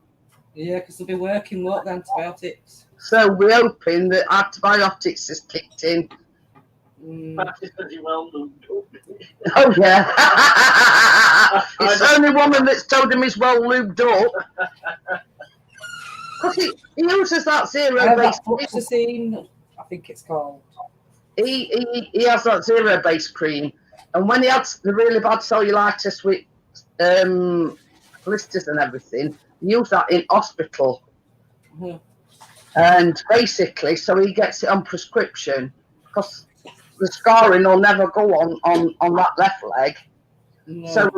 Yeah, because they'll be working, won't the antibiotics? So we're hoping that antibiotics has kicked in. Perhaps it's because you well done. Oh, yeah. It's the only woman that's told him he's well lubed up. Because he uses that zero-based cream. I think it's called. He has that zero-based cream. And when he had the really bad cellulitis with blisters and everything, he used that in hospital. Mm-hmm. And basically, so he gets it on prescription because the scarring will never go on that left leg. No. So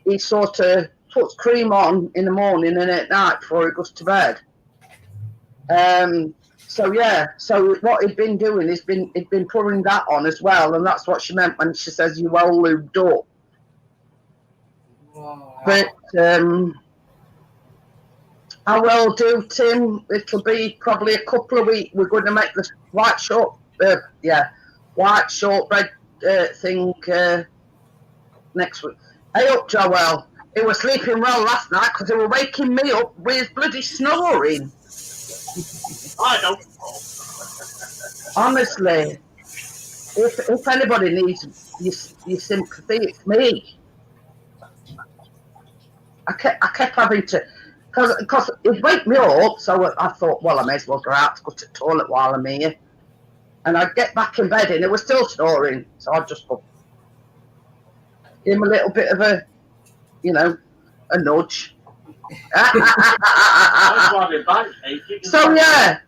he sort of puts cream on in the morning and at night before he goes to bed. So yeah, so what he'd been doing is he'd been pouring that on as well, and that's what she meant when she says you well lubed up. Wow. But I will do, Tim. It'll be probably a couple of weeks. We're going to make the white shortbread thing next week. Hey up, Joel. He was sleeping well last night because they were waking me up with bloody snoring. I don't. Honestly, if anybody needs your sympathy, it's me. I kept having to, because it'd wake me up, so I thought, well, I may as well go out to go to the toilet while I'm here. And I'd get back in bed and it was still snoring, so I'd just go, give him a little bit of a nudge. So yeah,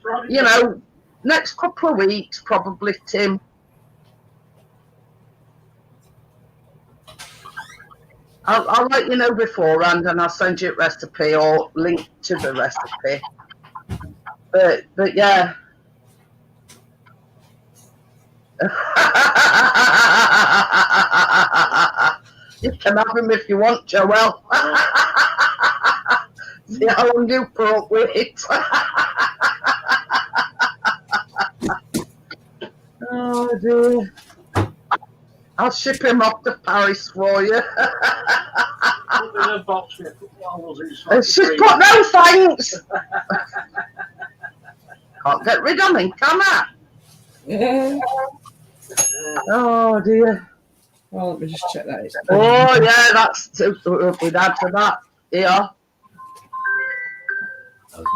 next couple of weeks probably, Tim. I'll let you know beforehand, and I'll send you a recipe or link to the recipe. But yeah. You can have him if you want, Joel. See how long you put up with it. Oh dear. I'll ship him off to Paris for you. She's got no thanks. Can't get rid of him, can I? Yeah. Oh dear. Well, let me just check that. Oh yeah, that's we'd add to that. Yeah. I was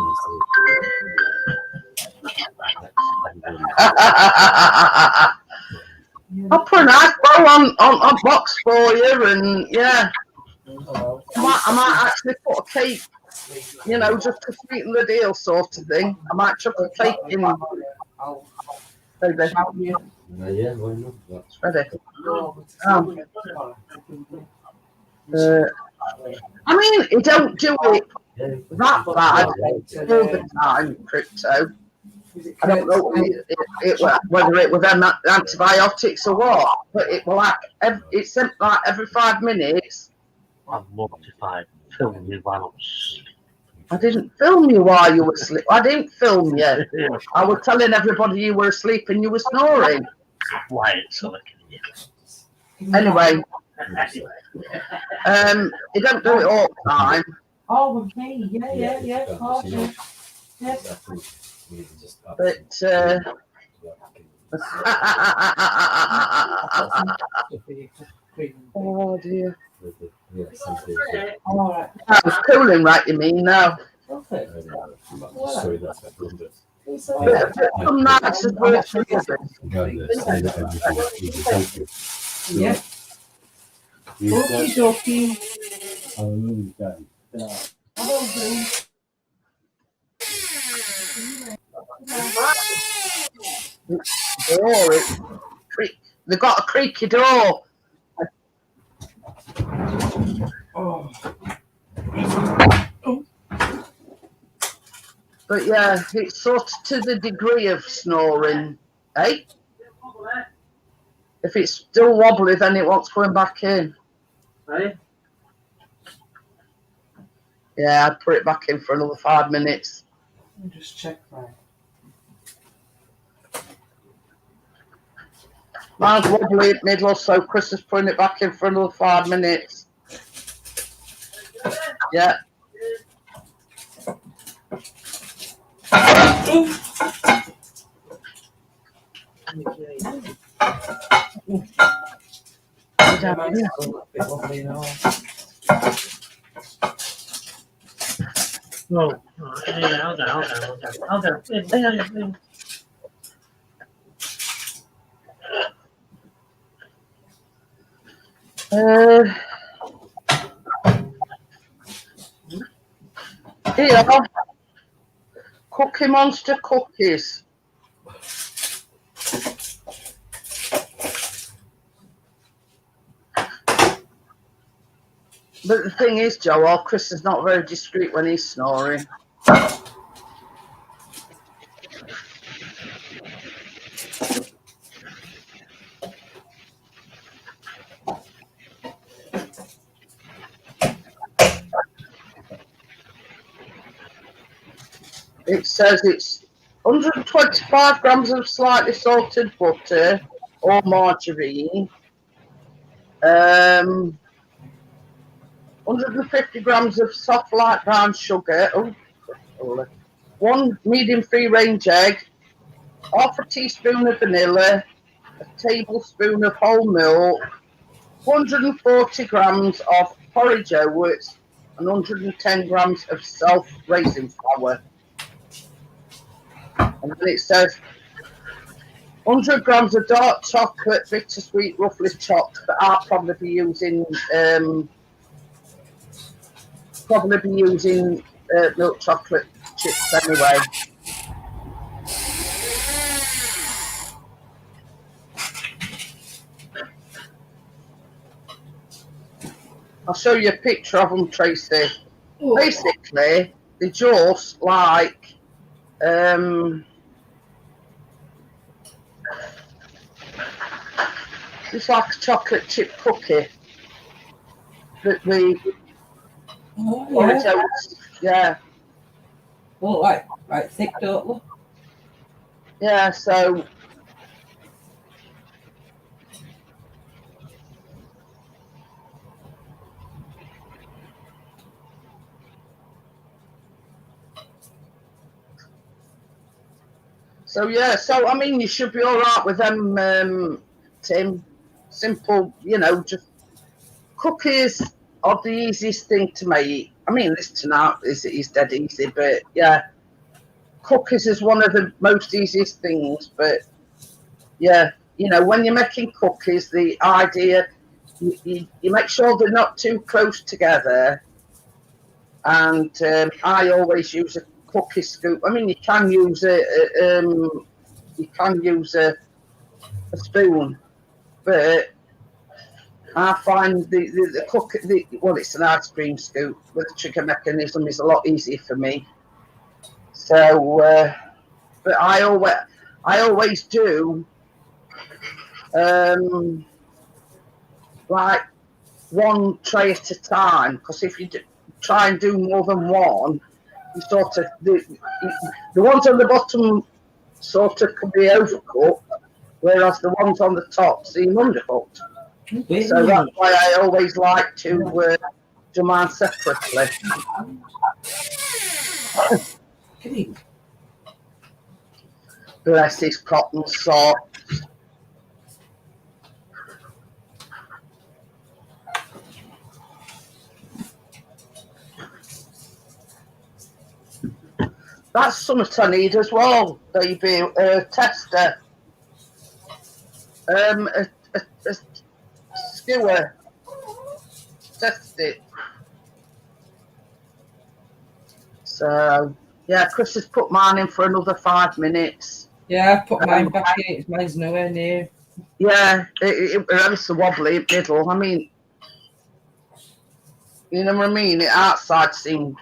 I'll put a nice bow on a box for you, and yeah, I might actually put a cake, just to sweeten the deal, sort of thing. I might chuck a cake in. Baby. Yeah, why not? It's ready. I mean, you don't do it that bad all the time, Crypto. I don't know whether it was antibiotics or what, but it was it's like every 5 minutes. I'm mortified filming you while I'm asleep. I didn't film you while you were asleep. I didn't film you. I was telling everybody you were asleep and you were snoring. Quiet, so I can hear. Anyway, you don't do it all the time. Oh, with me, yeah, of course, yeah. But oh dear. All right. That was cooling, right? You mean now? Okay. Sorry, that's my problem. Some nights as well. Yeah. Okie Door, they got a creaky door. Oh. But yeah, it's sort of to the degree of snoring, eh? If it's still wobbly, then it wants going back in. Right? Yeah, I'd put it back in for another 5 minutes. Let me just check that. Mine's wobbly at middle, so Chris is putting it back in for another 5 minutes. Yeah. Yeah, mine's still a bit wobbly and all. No. Yeah, hold on. Here, Cookie Monster cookies. But the thing is, Joel, Chris is not very discreet when he's snoring. It says it's 125 grams of slightly salted butter or margarine, 150 grams of soft light brown sugar, 1 medium free range egg, half a teaspoon of vanilla, a tablespoon of whole milk, 140 grams of porridge oats, and 110 grams of self-raising flour. And then it says 100 grams of dark chocolate, bittersweet, roughly chopped, but I'll probably be using milk chocolate chips anyway. I'll show you a picture of them, Tracy. Oh. Basically, they're just like it's like a chocolate chip cookie. Yeah. Oh, right thick, don't look. Yeah, so yeah, so I mean, you should be all right with them, Tim. Simple, just cookies are the easiest thing to make. I mean, this tonight is dead easy, but yeah, cookies is one of the most easiest things. But yeah, when you're making cookies, the idea you make sure they're not too close together, and I always use a cookie scoop. I mean, you can use a spoon, but I find the cookie, it's an ice cream scoop with the trigger mechanism is a lot easier for me. So, but I always do like one tray at a time, because if you try and do more than one, you sort of the ones on the bottom sort of can be overcooked, whereas the ones on the top seem undercooked. So that's why I always like to do mine separately. Bless his cotton socks. That's something I need as well, baby. Tester. A skewer. Test it. So, yeah, Chris has put mine in for another 5 minutes. Yeah, I put mine back in. Mine's nowhere near. Yeah, it was so wobbly in the middle. I mean, you know what I mean? The outside seemed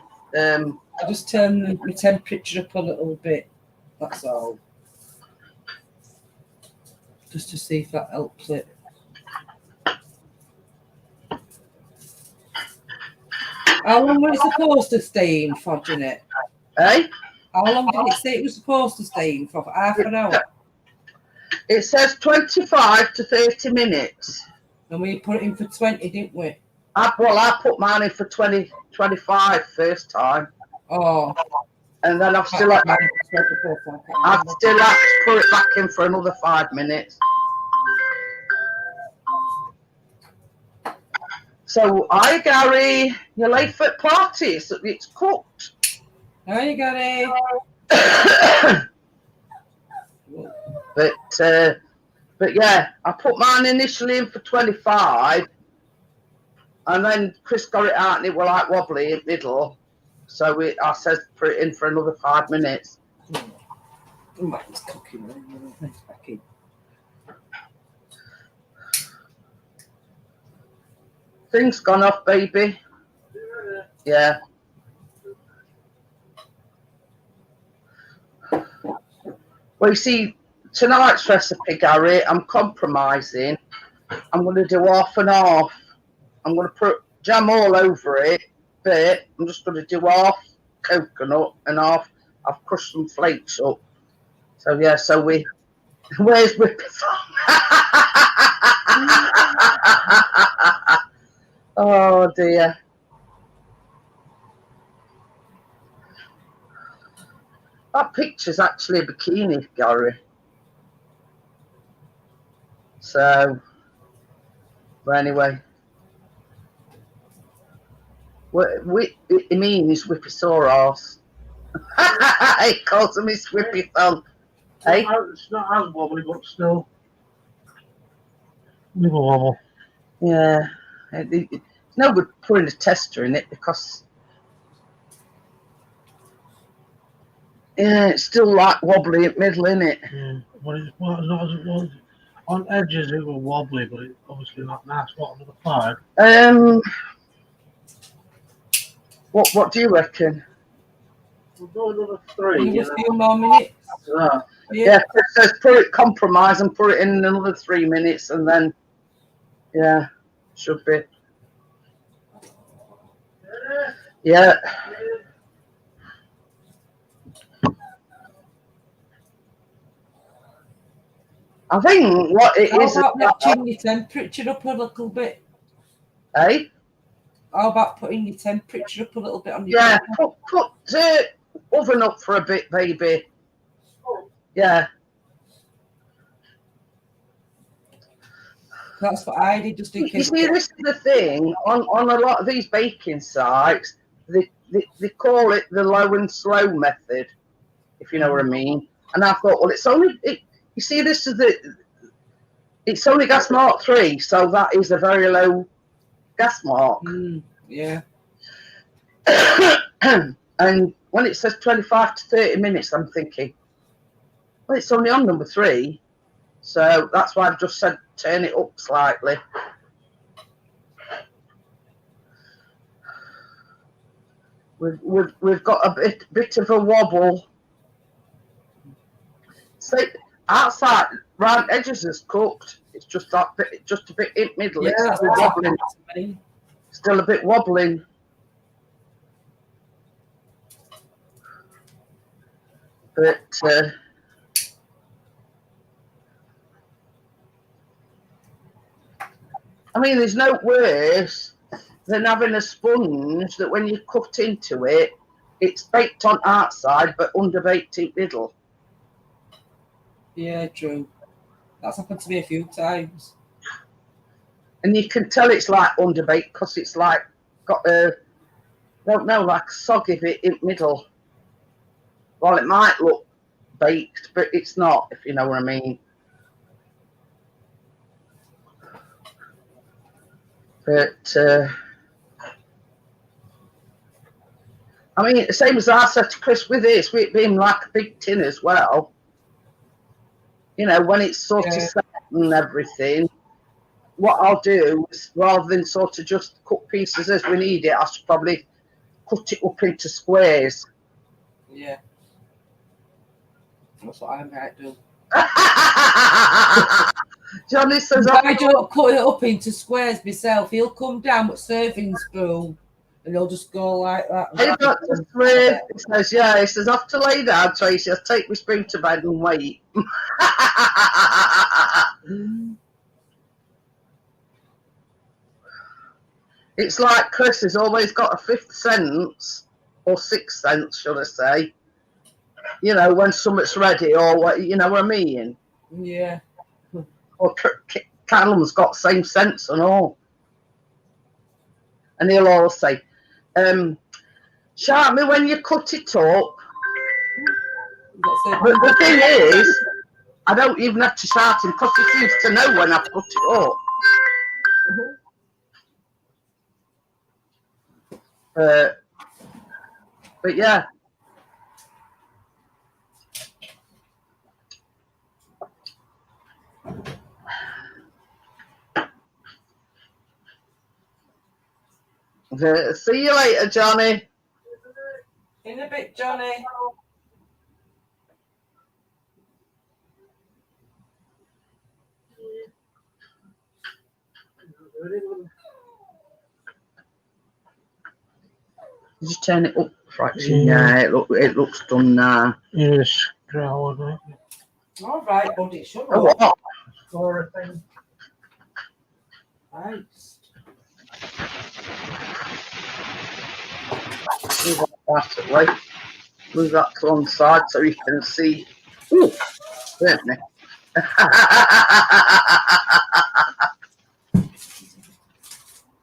I just turn my temperature up a little bit. That's all. Just to see if that helps it. How long was it supposed to stay in for, Jeanette? Eh? How long did it say it was supposed to stay in for? Half an hour? It says 25 to 30 minutes. And we put it in for 20, didn't we? I put mine in for 25 first time. Oh. And then I've still had to put it back in for another 5 minutes. So, hi Gary, you're late for parties. It's cooked. Hi Gary. But yeah, I put mine initially in for 25, and then Chris got it out and it was like wobbly in the middle. So I said put it in for another 5 minutes. It's cooking. It's back in. Things gone off, baby. Yeah. Well, you see, tonight's recipe, Gary, I'm compromising. I'm going to do half and half. I'm going to put jam all over it, but I'm just going to do half coconut and half. I've crushed some flakes up. So, yeah, so where's Whippy? Oh, dear. That picture's actually a bikini, Gary. So, but anyway. It means Whippy Soros. He calls him his Whippy son. Hey? It's not as wobbly, but still. Little wobble. Yeah. It's no good putting a tester in it because it's still like wobbly in the middle, isn't it? Yeah. Well, it's not as it was. On edges it was wobbly, but it's obviously not nice. What, another 5? What do you reckon? We'll do another 3. Just a few more minutes. Yeah, Chris says put it, compromise and put it in another 3 minutes, and then yeah, should be. Yeah. I think what it is. How about matching your temperature up a little bit? Eh? How about putting your temperature up a little bit on your Yeah, put oven up for a bit, baby. Yeah. That's what I did, just in You case. see, this is the thing on a lot of these baking sites. They call it the low and slow method, if you know what I mean. And I thought, well, it's only you see, this is it's only gas mark 3, so that is a very low gas mark. Yeah. And when it says 25 to 30 minutes, I'm thinking, well, it's only on number 3, so that's why I've just said turn it up slightly. We've got a bit of a wobble. So outside, round edges is cooked. It's just that bit, just a bit in middle. Yeah, it's still wobbling. Still a bit wobbling. But I mean, there's no worse than having a sponge that when you cut into it, it's baked on outside but underbaked in middle. Yeah, true. That's happened to me a few times. And you can tell it's like underbaked because it's like got a, I don't know, like a soggy bit in middle. Well, it might look baked, but it's not, if you know what I mean. But I mean, the same as I said to Chris with this, with it being like a big tin as well. You know, when it's sort of set and everything, what I'll do is rather than sort of just cut pieces as we need it, I should probably cut it up into squares. Yeah. That's what I might do. Johnny says, If I don't cut it up into squares myself, he'll come down with serving spoon and he'll just go like that. I've got to swear. He says, yeah, he says, I have to lay down, Tracy. I'll take my spoon to bed and wait. It's like Chris has always got a fifth sense, or sixth sense, should I say. You know, when something's ready, or what, you know what I mean? Yeah. Or Callum's got same sense and all. And he'll always say, shout me when you cut it up. But the thing is, I don't even have to shout him because he seems to know when I've cut it up. But yeah. See you later, Johnny. In a bit, Johnny. Did you turn it up fraction? Yeah, it looks done now. Yes, ground. All right, buddy, shut Oh, up. what? Or a thing. Thanks. Move that away. Move that to one side so you can see. Ooh, certainly.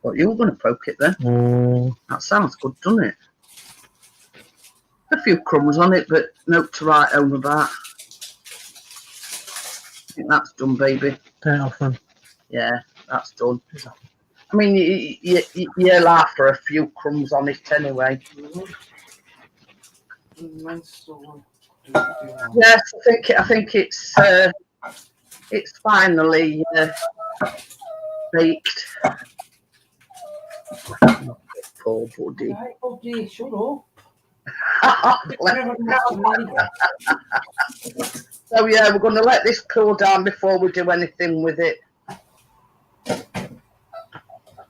What, you were going to poke it then? That sounds good, doesn't it? A few crumbs on it, but note to write home about. I think that's done, baby. Turn it off then. Yeah, that's done. I mean, you'll after a few crumbs on it anyway. Yes, I think it's finally baked. Poor buddy. Right, buddy, shut up. So yeah, we're going to let this cool down before we do anything with it.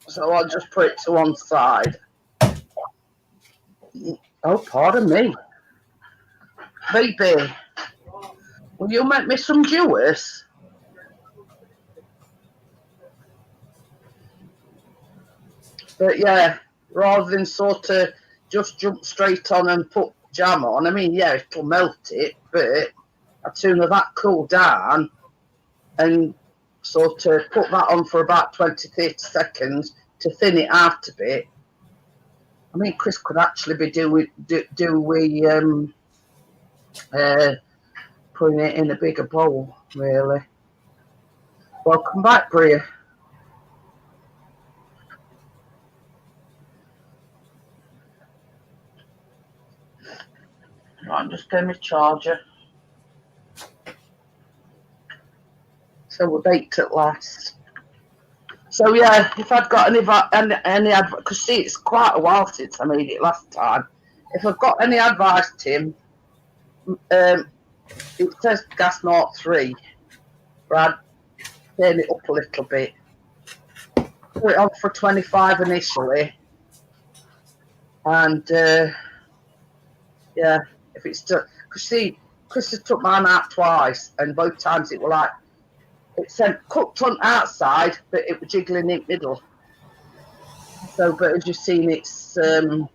So I'll just put it to one side. Oh, pardon me. Baby, will you make me some juice? But yeah, rather than sort of just jump straight on and put jam on, I mean, yeah, it'll melt it, but as soon as that cool down and sort of put that on for about 20-30 seconds to thin it out a bit. I mean, Chris could actually be putting it in a bigger bowl, really. Welcome back, Bria. Right, I'm just getting my charger. So we're baked at last. So yeah, if I'd got any advice, because see, it's quite a while since I made it last time. If I've got any advice, Tim, it says gas not 3, but I'd turn it up a little bit. Put it on for 25 initially, and yeah, if it's still, because see, Chris has took mine out twice, and both times it were like, it said cooked on outside, but it was jiggling in the middle. So, but as you've seen, it's and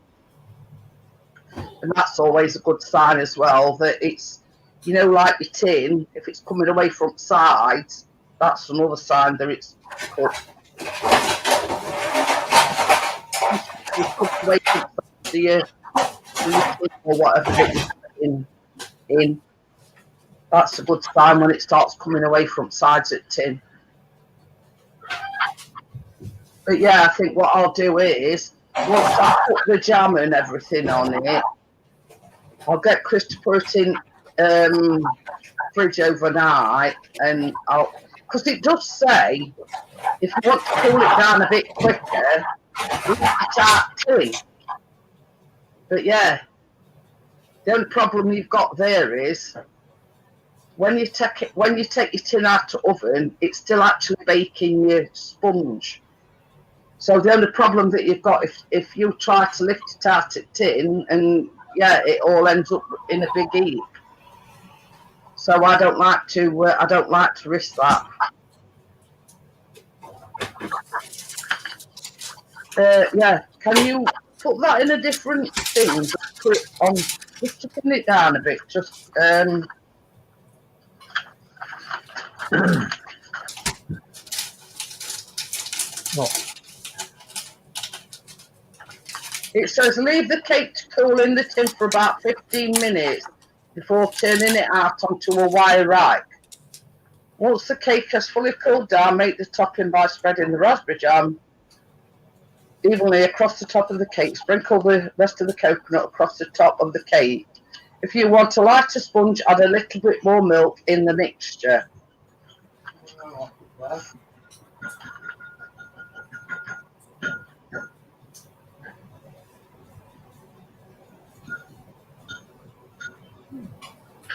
that's always a good sign as well, that it's, you know, like your tin, if it's coming away from sides, that's another sign that it's cooked. It's cooked away from the or whatever that you're putting in. That's a good sign when it starts coming away from sides at tin. But yeah, I think what I'll do is, once I put the jam and everything on it, I'll get Chris to put it in fridge overnight, and because it does say, if you want to cool it down a bit quicker, leave it out tin. But yeah, the only problem you've got there is when you take your tin out of the oven, it's still actually baking your sponge. So the only problem that you've got if you try to lift it out of the tin, and yeah, it all ends up in a big heap. So I don't like to risk that. Yeah, can you put that in a different thing? Just put it on, just to pin it down a bit. Just It says leave the cake to cool in the tin for about 15 minutes before turning it out onto a wire rack. Once the cake has fully cooled down, make the topping by spreading the raspberry jam evenly across the top of the cake. Sprinkle the rest of the coconut across the top of the cake. If you want a lighter sponge, add a little bit more milk in the mixture.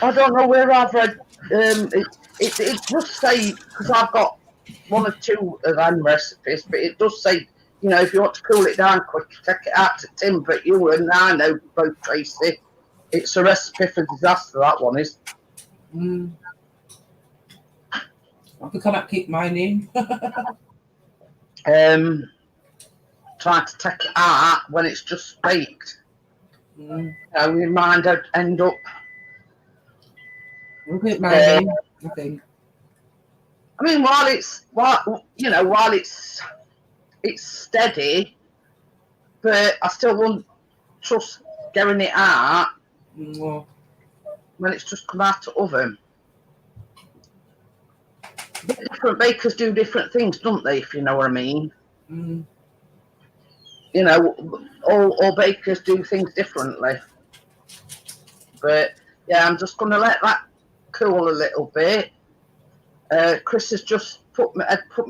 I don't know where I've read. It does say, because I've got one or two of them recipes, but it does say, you know, if you want to cool it down quick, take it out to tin. But you and I know both, Tracy, it's a recipe for disaster, that one is. I cannot keep mine in. Trying to take it out when it's just baked. Your mind would end up. I'll keep mine in, I think. I mean, while it's steady, but I still wouldn't trust getting it out when it's just come out of the oven. Different bakers do different things, don't they? If you know what I mean. You know, all bakers do things differently. But yeah, I'm just going to let that cool a little bit. Chris has just put my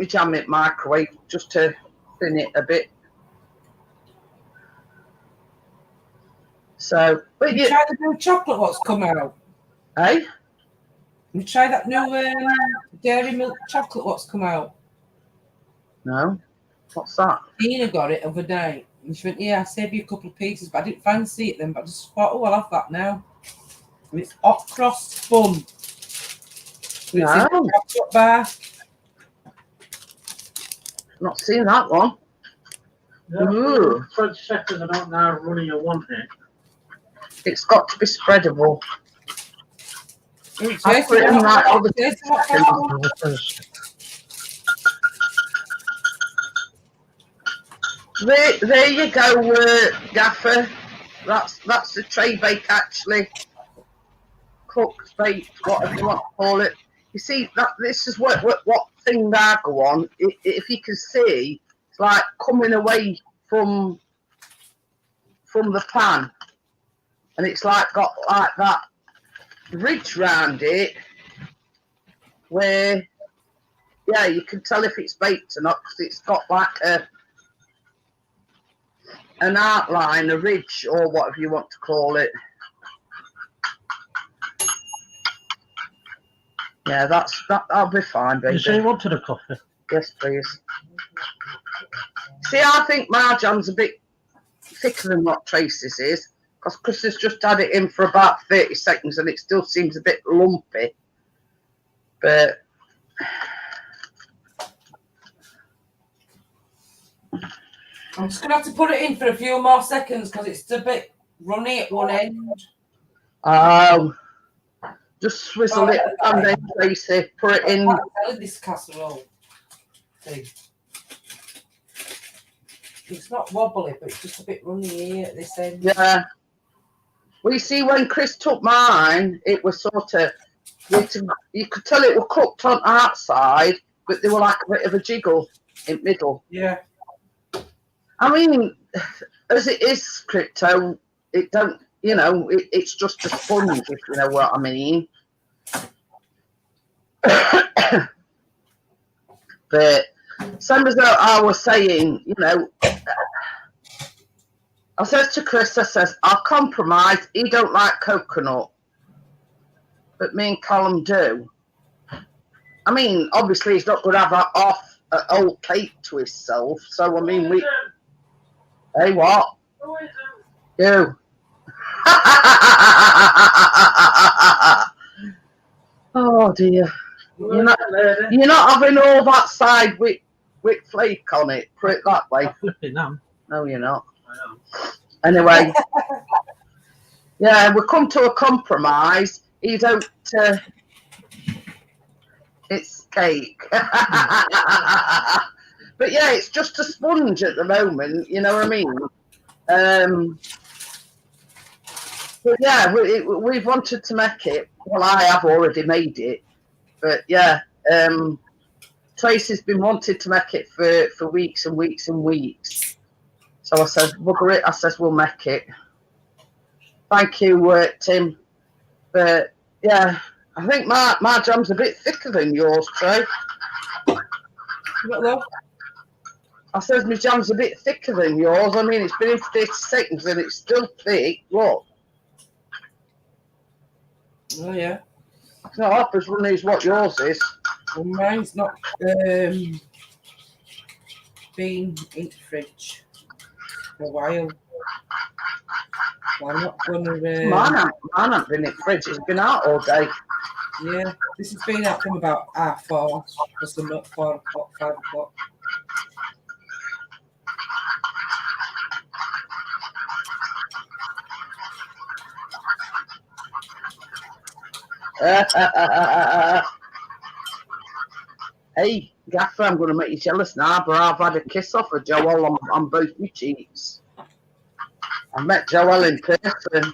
jam in the microwave just to thin it a bit. So, but you try the new chocolate what's come out? Hey? You try that new dairy milk chocolate what's come out? No. What's that? Tina got it overnight. And she went, yeah, I saved you a couple of pieces, but I didn't fancy it then. But I just thought, oh, I'll have that now. And it's hot cross bun. No. It's in the chocolate bar. Not seen that one. Ooh. 20 seconds, I don't know how running you want it. It's got to be spreadable. I put it in that other There you go, Gaffer. That's the Traybake actually. Cooked, baked, whatever you want to call it. You see, this is what thing I go on. If you can see, it's like coming away from the pan, and it's like got like that ridge round it, where yeah, you can tell if it's baked or not because it's got like an outline, a ridge, or whatever you want to call it. Yeah, that'll be fine, baby. You say you wanted a coffee? Yes, please. See, I think my jam's a bit thicker than what Tracy's is, because Chris has just had it in for about 30 seconds and it still seems a bit lumpy. But I'm just going to have to put it in for a few more seconds because it's a bit runny at one end. Just swizzle it and then Tracy, put it in. This casserole thing. It's not wobbly, but it's just a bit runny here at this end. Yeah. Well, you see, when Chris took mine, it was sort of, you could tell it was cooked on the outside, but they were like a bit of a jiggle in the middle. Yeah. I mean, as it is crypto, it don't, you know, it's just a sponge, if you know what I mean. But same as I was saying, you know, I says to Chris, I says, I'll compromise. He don't like coconut, but me and Callum do. I mean, obviously he's not going to have an whole cake to himself. So I mean, we. Hey, what? You. Oh dear. You're not having all that side with flake on it. Put it that way. Flipping them. No, you're not. I am. Anyway. Yeah, we come to a compromise. You don't. It's cake. But yeah, it's just a sponge at the moment. You know what I mean? But yeah, we've wanted to make it. Well, I have already made it. But yeah, Tracy's been wanting to make it for weeks and weeks and weeks. So I said, bugger it. I says, we'll make it. Thank you, Tim. But yeah, I think my jam's a bit thicker than yours, Trey. What, love? I says my jam's a bit thicker than yours. I mean, it's been in for 30 seconds and it's still thick. Look. Oh, yeah. It's not up as runny as what yours is. Well, mine's not been in the fridge for a while. Well, I'm not going to... Mine hasn't been in the fridge. It's been out all day. Yeah, this has been out from about 4:30 or something, 4 o'clock, 5 o'clock. Hey, Gaffer, I'm going to make you jealous now, but I've had a kiss off of Joel on both my cheeks. I met Joel in person.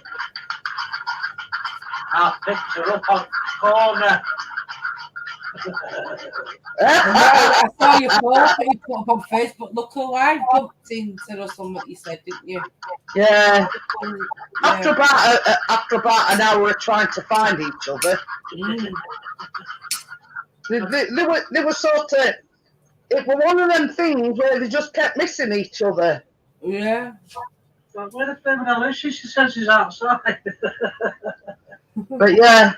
I'll picture up on corner. I saw your post that you put up on Facebook. Look who I bumped into or something you said, didn't you? Yeah. Yeah. After about an hour of trying to find each other, they were sort of. It was one of them things where they just kept missing each other. Yeah. So where the flipping hell is she? She says she's outside. But yeah.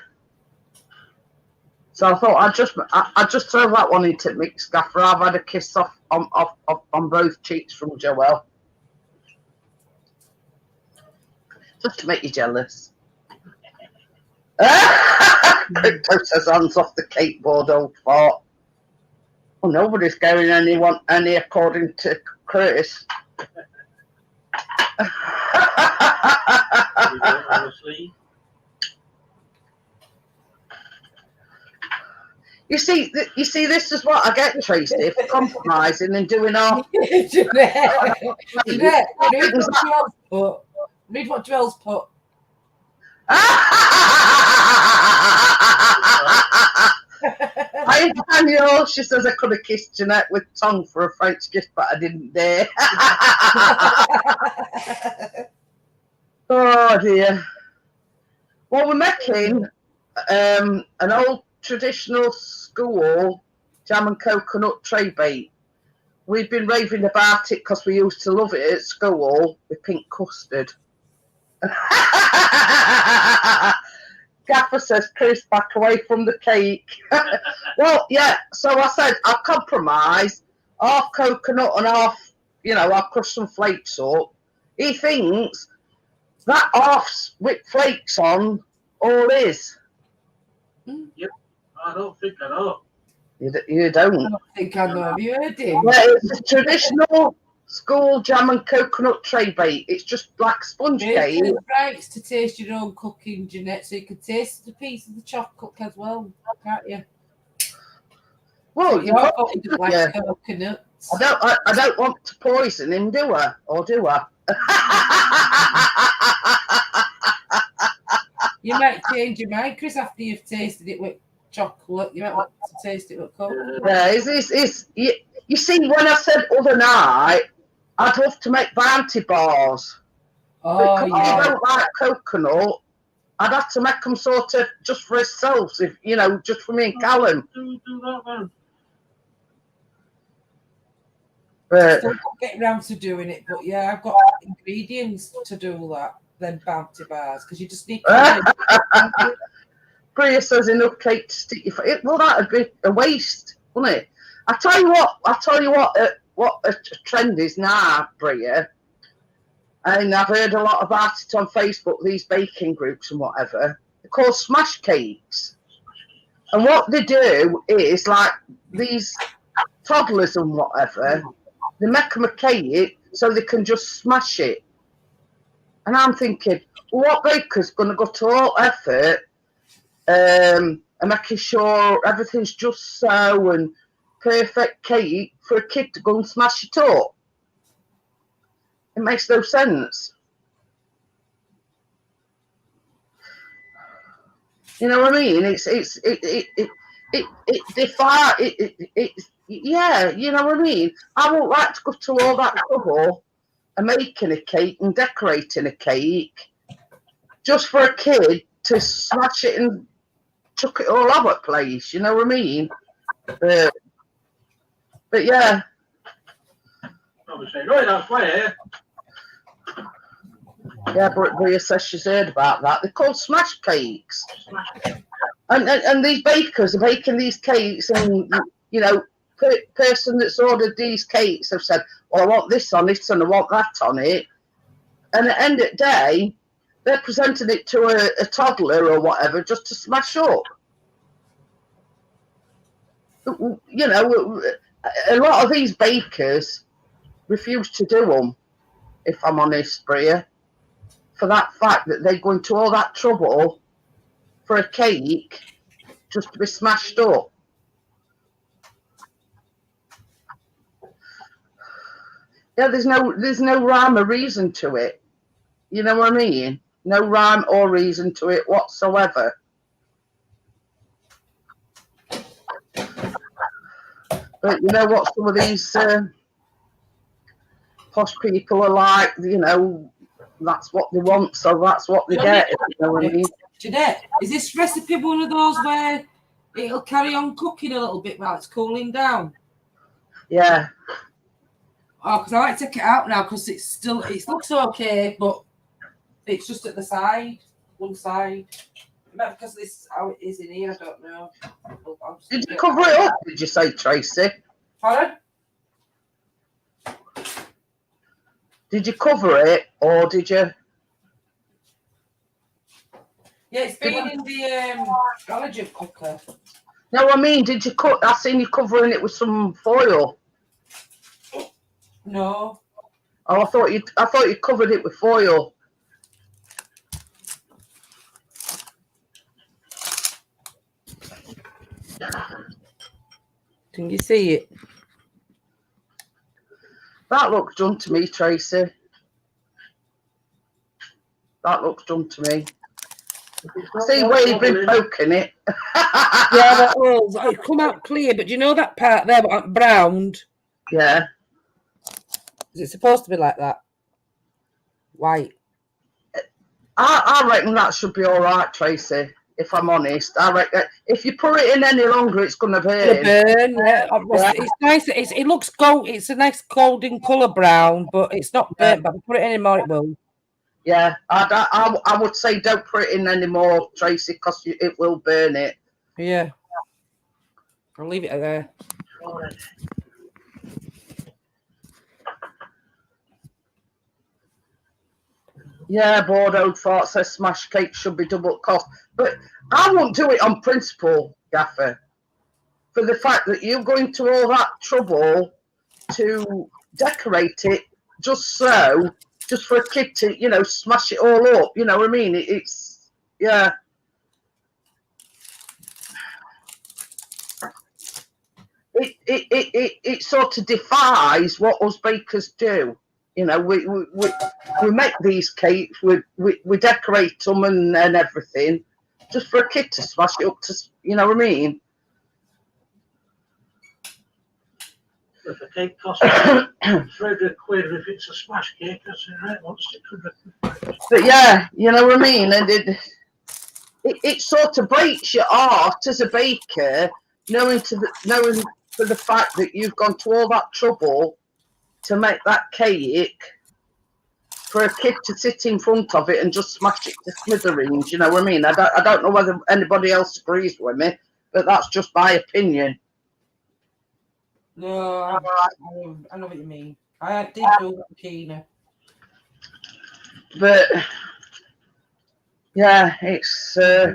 So I thought I'd just throw that one into the mix, Gaffer. I've had a kiss off on both cheeks from Joelle. Just to make you jealous. Crypto says hands off the cake board, old fart. Well, nobody's going any according to Curtis. You see, this is what I get, Tracy, for compromising and doing our. Jeanette, read what Joel's put. Hi, Daniel. She says I could have kissed Jeanette with tongue for a French kiss, but I didn't dare. Oh dear. Well, we're making an old traditional school jam and coconut Traybake. We've been raving about it because we used to love it at school with pink custard. Gaffer says, Chris, back away from the cake. Well, yeah, so I said I'll compromise, half coconut and half, I'll crush some flakes up. He thinks that half's with flakes on all is. Yep, I don't think I know. You don't? I don't think I know. Have you heard him? Yeah, it's a traditional school jam and coconut Traybake. It's like sponge cake. It's rights to taste your own cooking, Jeanette, so you can taste the piece of the chocolate as well, can't you? Well, you're got to like coconuts. I don't want to poison him, do I? Or do I? You might change your mind, Chris, after you've tasted it with chocolate. You might want to taste it with coconut. Yeah, you see, when I said other night, I'd love to make bounty bars. Oh, because yeah. I don't like coconut, I'd have to make them sort of just for ourselves, just for me and Callum. Do that then. But Still not getting around to doing it, but yeah, I've got ingredients to do that. Then bounty bars, because you just need. Bria says enough cake to stick your face. Well, that'd be a waste, wouldn't it? I tell you what a trend is now, Bria. And I've heard a lot about it on Facebook, these baking groups and whatever. They're called smash cakes. And what they do is, like, these toddlers and whatever, they make them a cake so they can just smash it. And I'm thinking, well, what baker's going to go to all effort and making sure everything's just so and perfect cake for a kid to go and smash it up? It makes no sense. You know what I mean? Yeah, you know what I mean? I won't like to go to all that trouble of making a cake and decorating a cake just for a kid to smash it and chuck it all over the place, you know what I mean? But yeah. Obviously, right, that's why, Yeah, but Bria says she's heard about that. They're called smash cakes. And these bakers are baking these cakes, and, you know, person that's ordered these cakes have said, well, I want this on it and I want that on it. And at the end of the day, they're presenting it to a toddler or whatever just to smash up. You know, a lot of these bakers refuse to do them, if I'm honest, Bria, for that fact that they go into all that trouble for a cake just to be smashed up. Yeah, there's no rhyme or reason to it. You know what I mean? No rhyme or reason to it whatsoever. But you know what some of these posh people are like, you know, that's what they want, so that's what they get. You know what I mean? Jeanette, is this recipe one of those where it'll carry on cooking a little bit while it's cooling down? Yeah. Oh, because I like to take it out now because it looks okay, but it's just at the side, one side. Because this is how it is in here, I don't know. Did you cover it up, did you say, Tracy? Pardon? Did you cover it, or did you? Yeah, it's been in the allergen cooker. No, I mean, did you cut? I seen you covering it with some foil. No. Oh, I thought you covered it with foil. Can you see it? That looks done to me, Tracy. That looks done to me. See where you've been poking it. Yeah, that was. It come out clear, but you know that part there, but browned. Yeah. Is it supposed to be like that? White. I reckon that should be all right, Tracy. If I'm honest, I reckon if you put it in any longer, it's going to burn. Yeah. It's nice. It looks gold. It's a nice golden colour brown, but it's not burnt. But if you put it in anymore, it will. Yeah, I would say don't put it in anymore, Tracy, because it will burn it. Yeah. I'll leave it there. All right. Yeah, Bordeaux Fort says smash cake should be double cost. But I won't do it on principle, Gaffer, for the fact that you're going to all that trouble to decorate it just for a kid to, you know, smash it all up. You know what I mean? It's, yeah. It sort of defies what us bakers do. You know, we make these cakes, we decorate them and everything, just for a kid to smash it up to, you know what I mean? If a cake costs £300 if it's a smash cake, that's it, right? What's £600? But yeah, you know what I mean? And it sort of breaks your heart as a baker, knowing for the fact that you've gone to all that trouble to make that cake for a kid to sit in front of it and just smash it to smithereens. You know what I mean? I don't know whether anybody else agrees with me, but that's just my opinion. No, I know what you mean. I did do that Kina. But yeah, it's I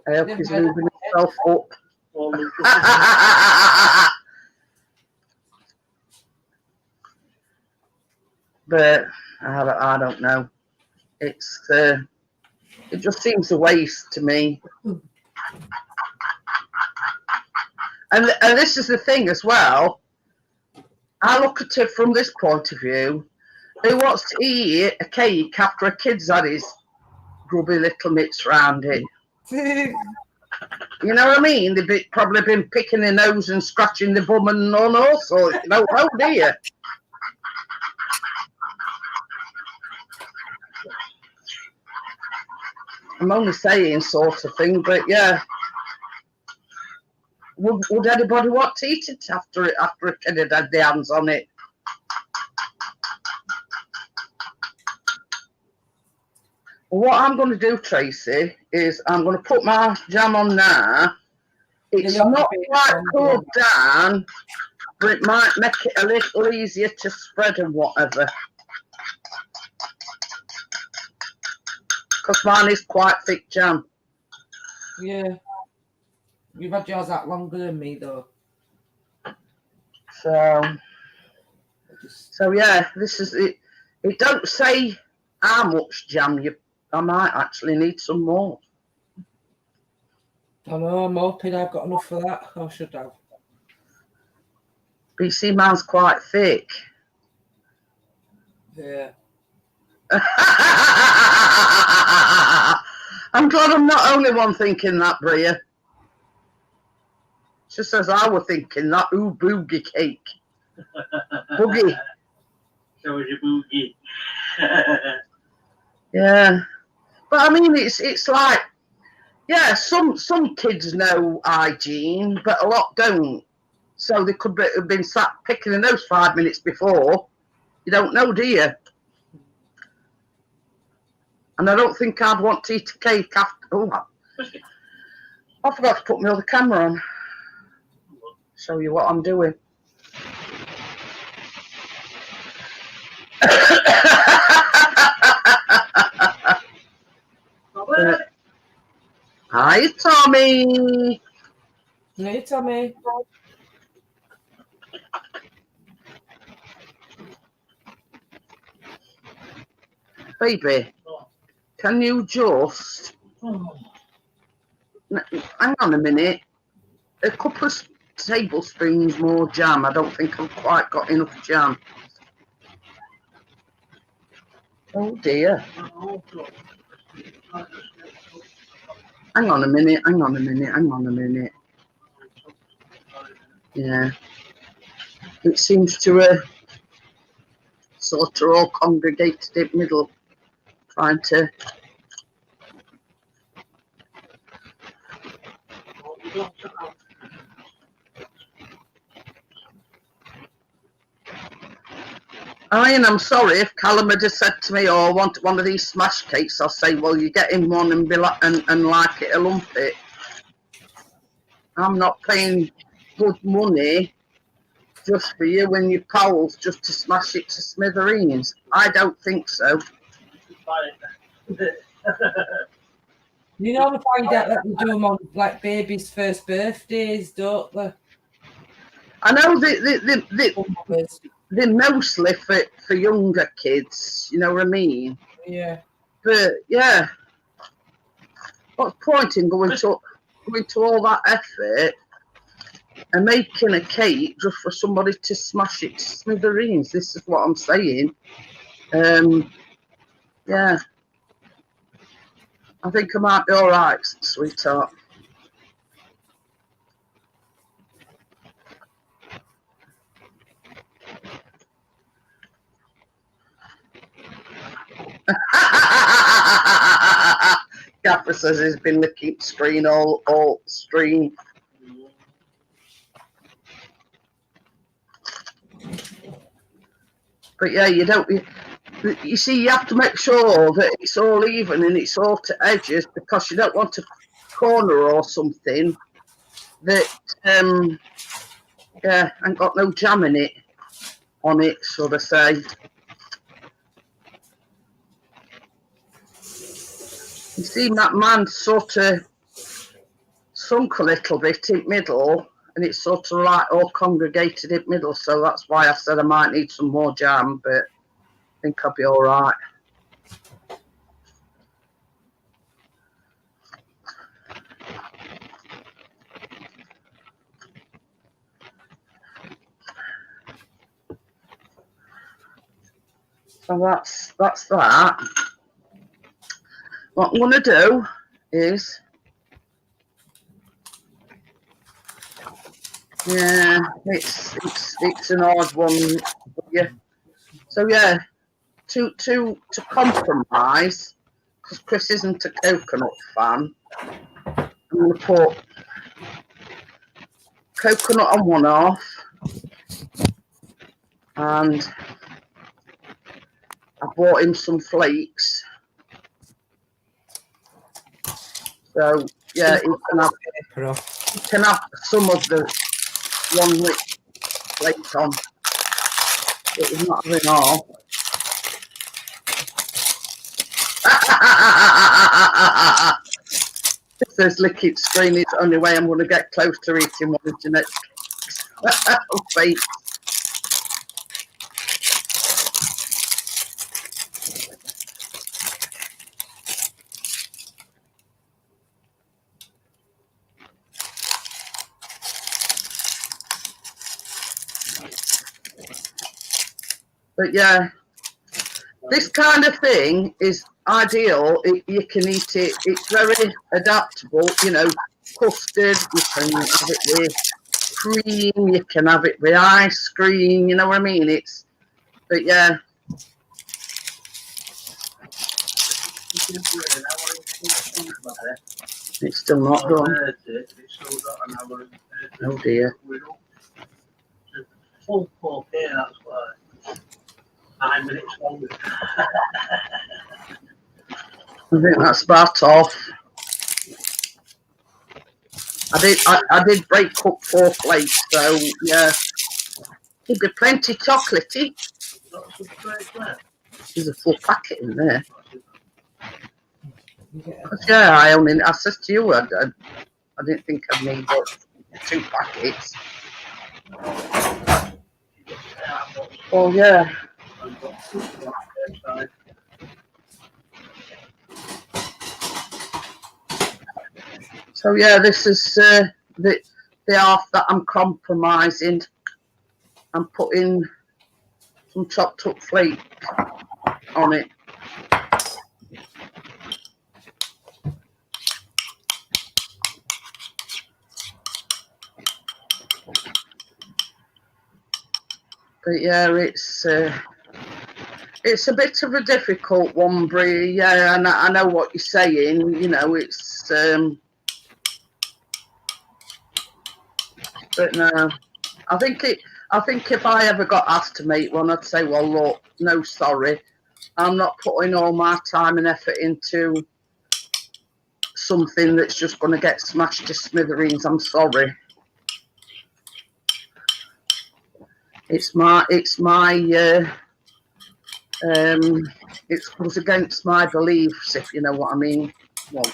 hope he's moving himself up. But I don't know. It's it just seems a waste to me. And this is the thing as well. I look at it from this point of view. Who wants to eat a cake after a kid's had his grubby little mitts round it? You know what I mean? They've probably been picking their nose and scratching the bum and all sorts. You know, oh dear. I'm only saying sort of thing, but yeah. Would anybody want to eat it after a kid had had their hands on it? Well, what I'm going to do, Tracy, is I'm going to put my jam on now. It's not quite cooled down, but it might make it a little easier to spread and whatever. Because mine is quite thick jam. Yeah. You've had yours that longer than me, though. So yeah, this is it. It don't say how much jam I might actually need some more. I know, I'm hoping I've got enough for that. I should have. But you see, mine's quite thick. Yeah. I'm glad I'm not only one thinking that, Bria. Just as I were thinking that, ooh, boogie cake. Boogie. So is a boogie. Yeah. But I mean, it's like, yeah, some kids know hygiene, but a lot don't. So they could have been sat picking their nose 5 minutes before. You don't know, do you? And I don't think I'd want to eat a cake after. Oh, I forgot to put my other camera on. Show you what I'm doing. Hi, Tommy. Hey, Tommy. Baby, can you just hang on a minute? A couple of tablespoons more jam. I don't think I've quite got enough jam. Oh dear. Hang on a minute. Yeah. It seems to sort of all congregated in the middle, trying to. And I'm sorry if Callum had just said to me, "Oh, I want one of these smash cakes." I'll say, "Well, you get him one and be like, and like it a lump it." I'm not paying good money just for you and your pals just to smash it to smithereens. I don't think so. You know, I find out that they do them on like babies' first birthdays, don't they? I know they're mostly for younger kids. You know what I mean? Yeah. But yeah, what's the point in going to all that effort and making a cake just for somebody to smash it to smithereens? This is what I'm saying. Yeah, I think I might be all right, sweetheart. Gaffer says he's been licking screen all stream. But yeah, you don't. You see, you have to make sure that it's all even and it's all to edges, because you don't want a corner or something that yeah, ain't got no jam in it on it, so to say. You see, that man sort of sunk a little bit in middle, and it's sort of like all congregated in middle, so that's why I said I might need some more jam, but I think I'll be all right. So that's that. What I'm going to do is, yeah, it's an odd one, yeah. So yeah, to compromise, because Chris isn't a coconut fan, I'm going to put coconut on one half, and I bought him some flakes. So yeah, he can have some of the one with flakes on. It was not having all. If there's liquid screen, it's the only way I'm going to get close to eating one of Jeanette's flakes. But yeah, this kind of thing is ideal. You can eat it. It's very adaptable. You know, custard, you can have it with cream, you can have it with ice cream. You know what I mean? But yeah. It's still not done. Oh dear. Full cook here, that's why. 9 minutes longer. I think that's about off. I did break up 4 plates, so yeah. It'd be plenty chocolatey. There's a full packet in there. Yeah, I said to you, I didn't think I'd need 2 packets. Oh yeah. So yeah, this is the half that I'm compromising. I'm putting some chopped up flake on it. But yeah, it's a bit of a difficult one, Brie. Yeah, and I know what you're saying. You know, it's but no, I think if I ever got asked to make one, I'd say, well, look, no, sorry, I'm not putting all my time and effort into something that's just going to get smashed to smithereens. I'm sorry. It goes against my beliefs, if you know what I mean. Well,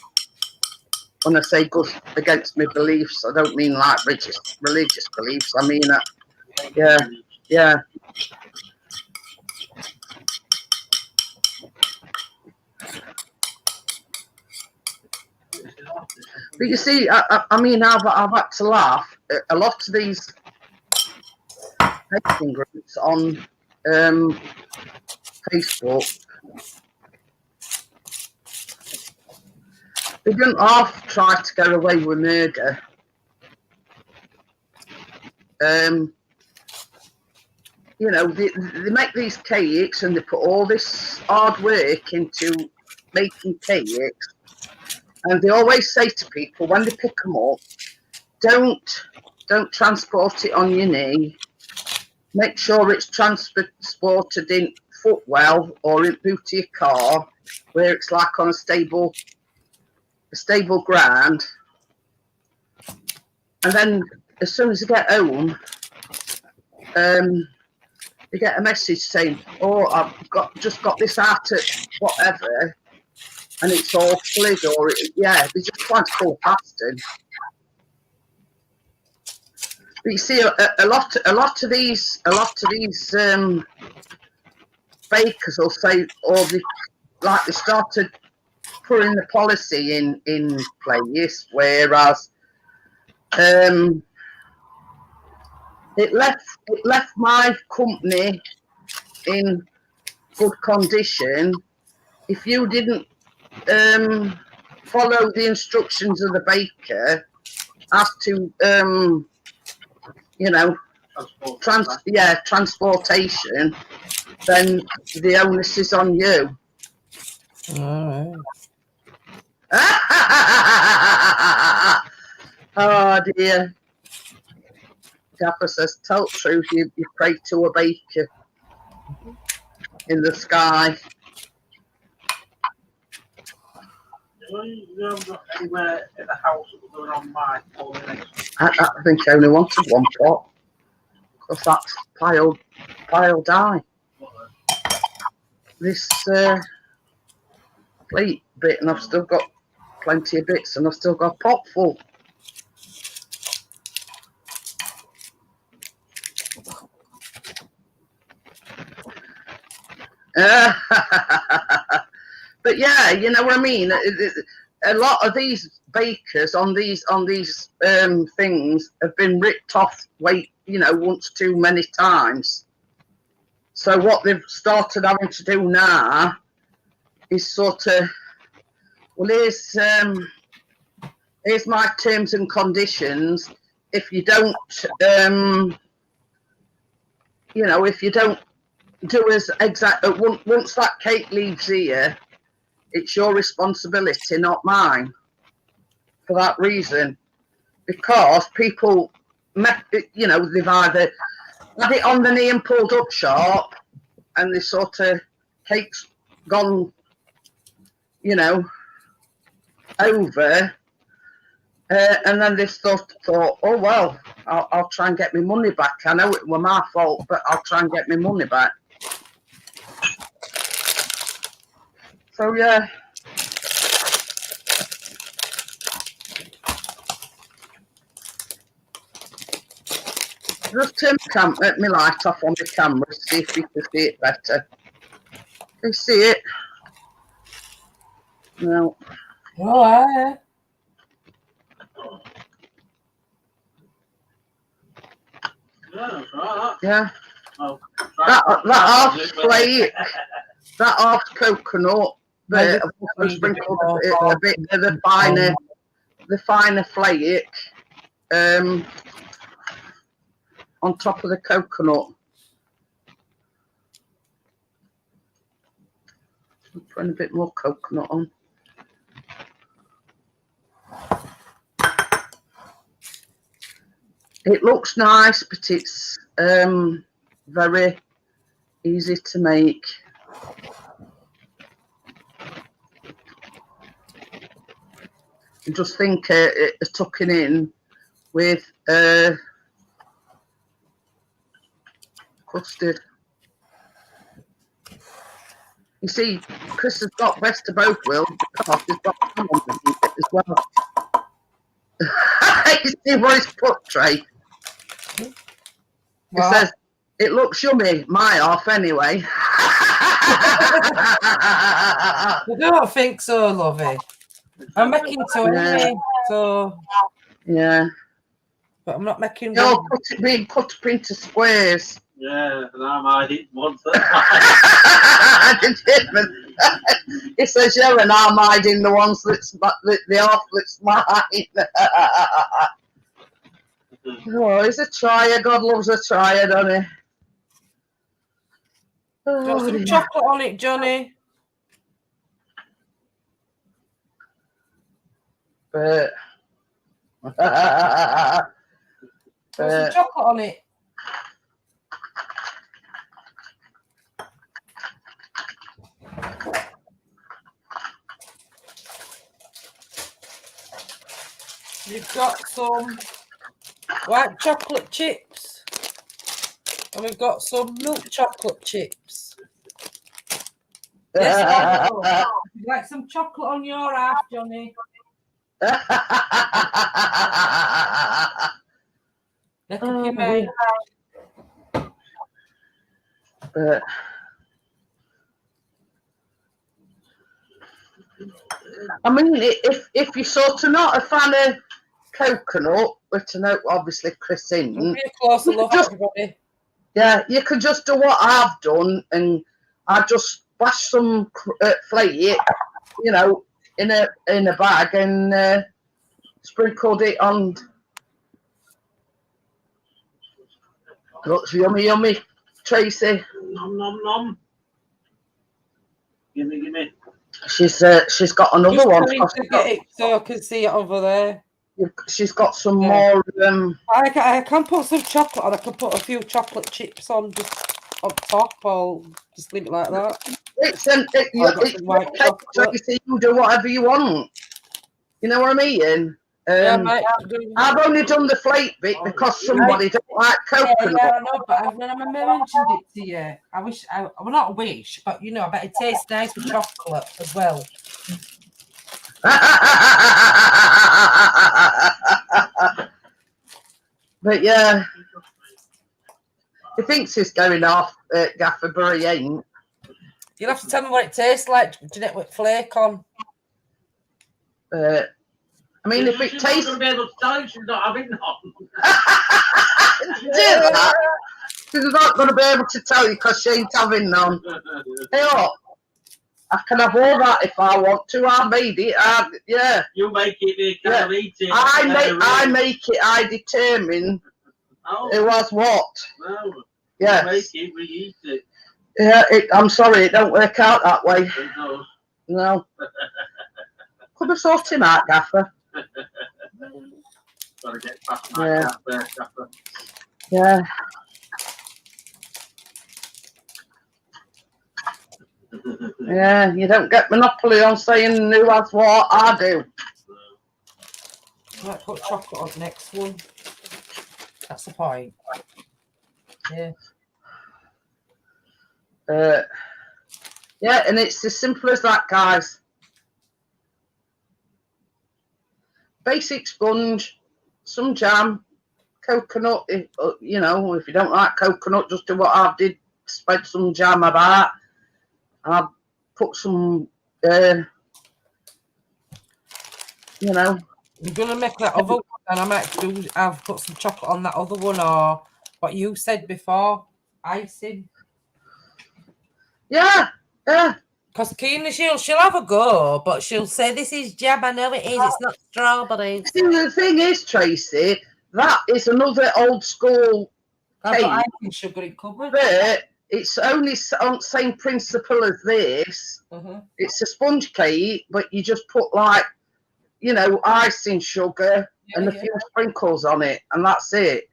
when I say goes against my beliefs, I don't mean like religious beliefs. I mean, yeah. But you see, I mean, I've had to laugh. A lot of these baking groups on Facebook, they didn't half try to get away with murder. You know, they make these cakes and they put all this hard work into making cakes, and they always say to people when they pick them up, don't transport it on your knee. make sure it's transported in footwell or in boot of your car, where it's like on a stable ground. And then as soon as you get home, you get a message saying, "Oh, I've just got this out at whatever, and it's all slid," or yeah, they just trying to call past him. But you see, a lot of these bakers will say, or they started putting the policy in place, whereas it left my company in good condition if you didn't follow the instructions of the baker as to transportation, then the onus is on you. All right. Oh dear. Gaffer says, "Tell the truth, you pray to a baker in the sky." You haven't got anywhere in the house other than on my phone. I think I only wanted one pot, because that's piled high. This plate bit, and I've still got plenty of bits, and I've still got a pot full. But yeah, you know what I mean. A lot of these bakers on these things have been ripped off. Once too many times. So what they've started having to do now is sort of, well, here's my terms and conditions. If you don't, if you don't do as exact, once that cake leaves here, it's your responsibility, not mine. For that reason, because people, they've either had it on the knee and pulled up sharp, and this sort of cake's gone, over, and then they thought, oh well, I'll try and get my money back. I know it was my fault, but I'll try and get my money back. So yeah. Just turn my light off on the camera, see if you can see it better. Can you see it? No. Oh, yeah. Yeah. Oh, that half flake, that half coconut, but I've sprinkled a bit of the finer flake on top of the coconut. I'm putting a bit more coconut on. It looks nice, but it's very easy to make. And just think tucking in with custard. You see, Chris has got best of both worlds because he's got ham underneath it as well. You see what he's put, Trey? He says, "It looks yummy, my half anyway." I don't think so, lovey. I'm making two anyway, so... Yeah. But I'm not making... You're being cut up into squares. Yeah, and I might eat once. He says, "Yeah, and I'm hiding the ones the half that's mine." Oh, he's a trier. God loves a trier, doesn't he? Got some chocolate on it, Johnny. But some chocolate on it. got some white chocolate chips. And we've got some milk chocolate chips. Yes, I know. You'd like some chocolate on your half, Johnny? Make up your mind. I mean, if you're sort of not a fan of coconut, which I know obviously Chris isn't, Be a closer look, everybody. yeah, you could just do what I've done, and I just splash some flake, you know, in a bag and sprinkled it on. Looks yummy, yummy, Tracy. Nom nom nom. Gimme. She's got another Just one. trying to get it so I can see it over there. She's got some more. I can put some chocolate on. I can put a few chocolate chips on just on top. I'll just leave it like that. It's white chocolate. You do whatever you want. You know what I mean? I've only done the flake bit because somebody don't like coconut. Yeah, I know, but when I mentioned it to you, I wish, well, not wish, but you know, I bet it tastes nice with chocolate as well. But yeah, he thinks he's going off Gaffer, but he ain't. You'll have to tell me what it tastes like, Jeanette, with flake on. I mean, if it tastes. She's not going to be able to tell you she's not having none. She's not going to be able to tell you because she ain't having none. Hey, look, I can have all that if I want to. I made it. Yeah. You make it, they can't eat it. I make it. I determine who has what. No. Yes. You make it, we eat it. Yeah, I'm sorry, it don't work out that way. It does. No. Could have sorted him out, Gaffer. Gotta get past my Gaffer. Yeah. Yeah, you don't get monopoly on saying who has what. I do. Might put chocolate on the next one. That's the point. Yeah. Yeah, and it's as simple as that, guys. Basic sponge, some jam, coconut. You know, if you don't like coconut, just do what I did. Spread some jam about. I'll put some, you know. You're gonna make that other one, and I might do. I've put some chocolate on that other one, or what you said before, icing. Yeah. Because Keena, she'll have a go, but she'll say, "This is jam. I know it is. It's not strawberries." See, the thing is, Tracy, that is another old school cake. I've got icing sugar in cupboard. But it's only on the same principle as this. It's a sponge cake, but you just put like, you know, icing sugar and a few sprinkles on it, and that's it.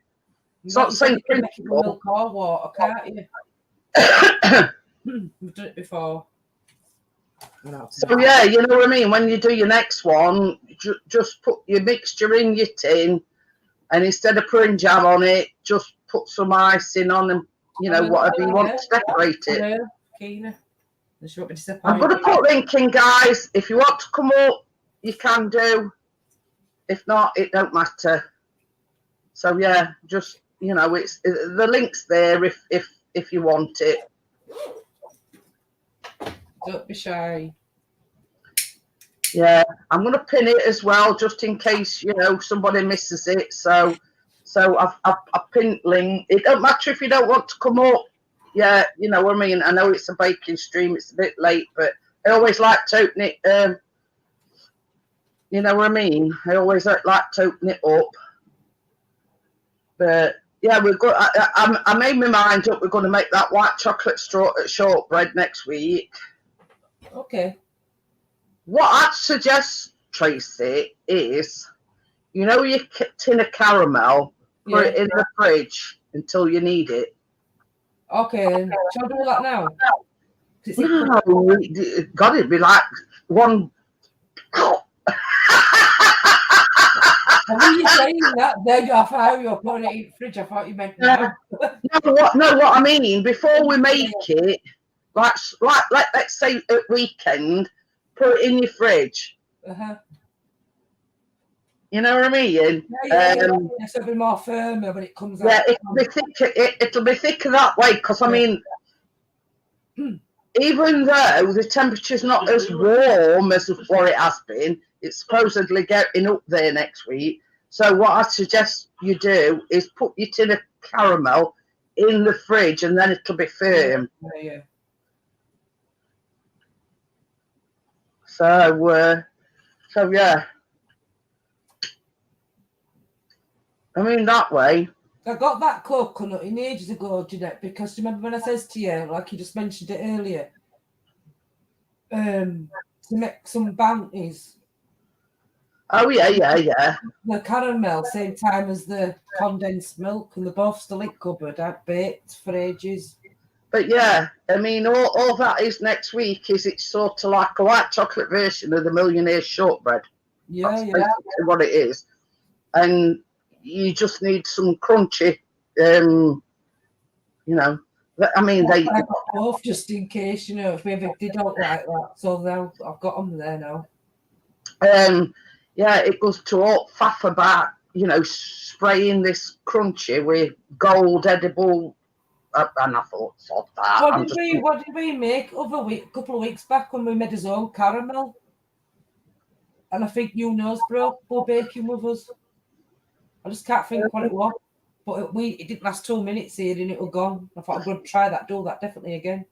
It's not the same principle. Milk or water, can't you? We've done it before. So yeah, you know what I mean. When you do your next one, just put your mixture in your tin, and instead of putting jam on it, just put some icing on, and you know whatever you want to decorate it. Keena. I'm going to put link in, guys. If you want to come up, you can do. If not, it don't matter. So yeah, just you know, it's the link's there if you want it. Don't be shy. Yeah, I'm going to pin it as well, just in case you know somebody misses it. So I've pinned link. It don't matter if you don't want to come up. Yeah, you know what I mean. I know it's a baking stream. It's a bit late, but I always like to open it. You know what I mean. I always like to open it up. But yeah, we're good. I made my mind up. We're going to make that white chocolate shortbread next week. Okay. What I'd suggest, Tracy, is, you know, your tin of caramel, put it in the fridge until you need it. Okay. Shall I do that now? No, God, it'd be like one. When you saying that, then I thought you were putting it in the fridge. I thought you meant now. No, what I mean, before we make it, let's say at weekend, put it in your fridge. Uh-huh. You know what I mean? Yeah. So it'll be more firmer when it comes out. Yeah, it'll be thicker that way, because, I mean, even though the temperature's not as warm as what it has been, it's supposedly getting up there next week. So what I suggest you do is put your tin of caramel in the fridge, and then it'll be firm. Yeah. So yeah. I mean, that way. I got that coconut in ages ago, Jeanette, because remember when I says to you, like you just mentioned it earlier, to make some bounties. Oh, yeah. The caramel, same time as the condensed milk, and they're both still in cupboard. I've baked for ages. But yeah, I mean, all that is next week is it's sort of like a white chocolate version of the Millionaire's shortbread. Yeah. That's what it is. And you just need some crunchy, you know. I mean, I got both just in case, you know, if maybe they don't like that. So I've got them there now. Yeah, it goes to all faff about, you know, spraying this crunchy with gold edible. And I thought, sod that. What did we make a couple of weeks back when we made his own caramel? And I think you knows, bro, were baking with us. I just can't think what it was. But it didn't last 2 minutes here and it was gone. I thought I'm going to try that, do that definitely again.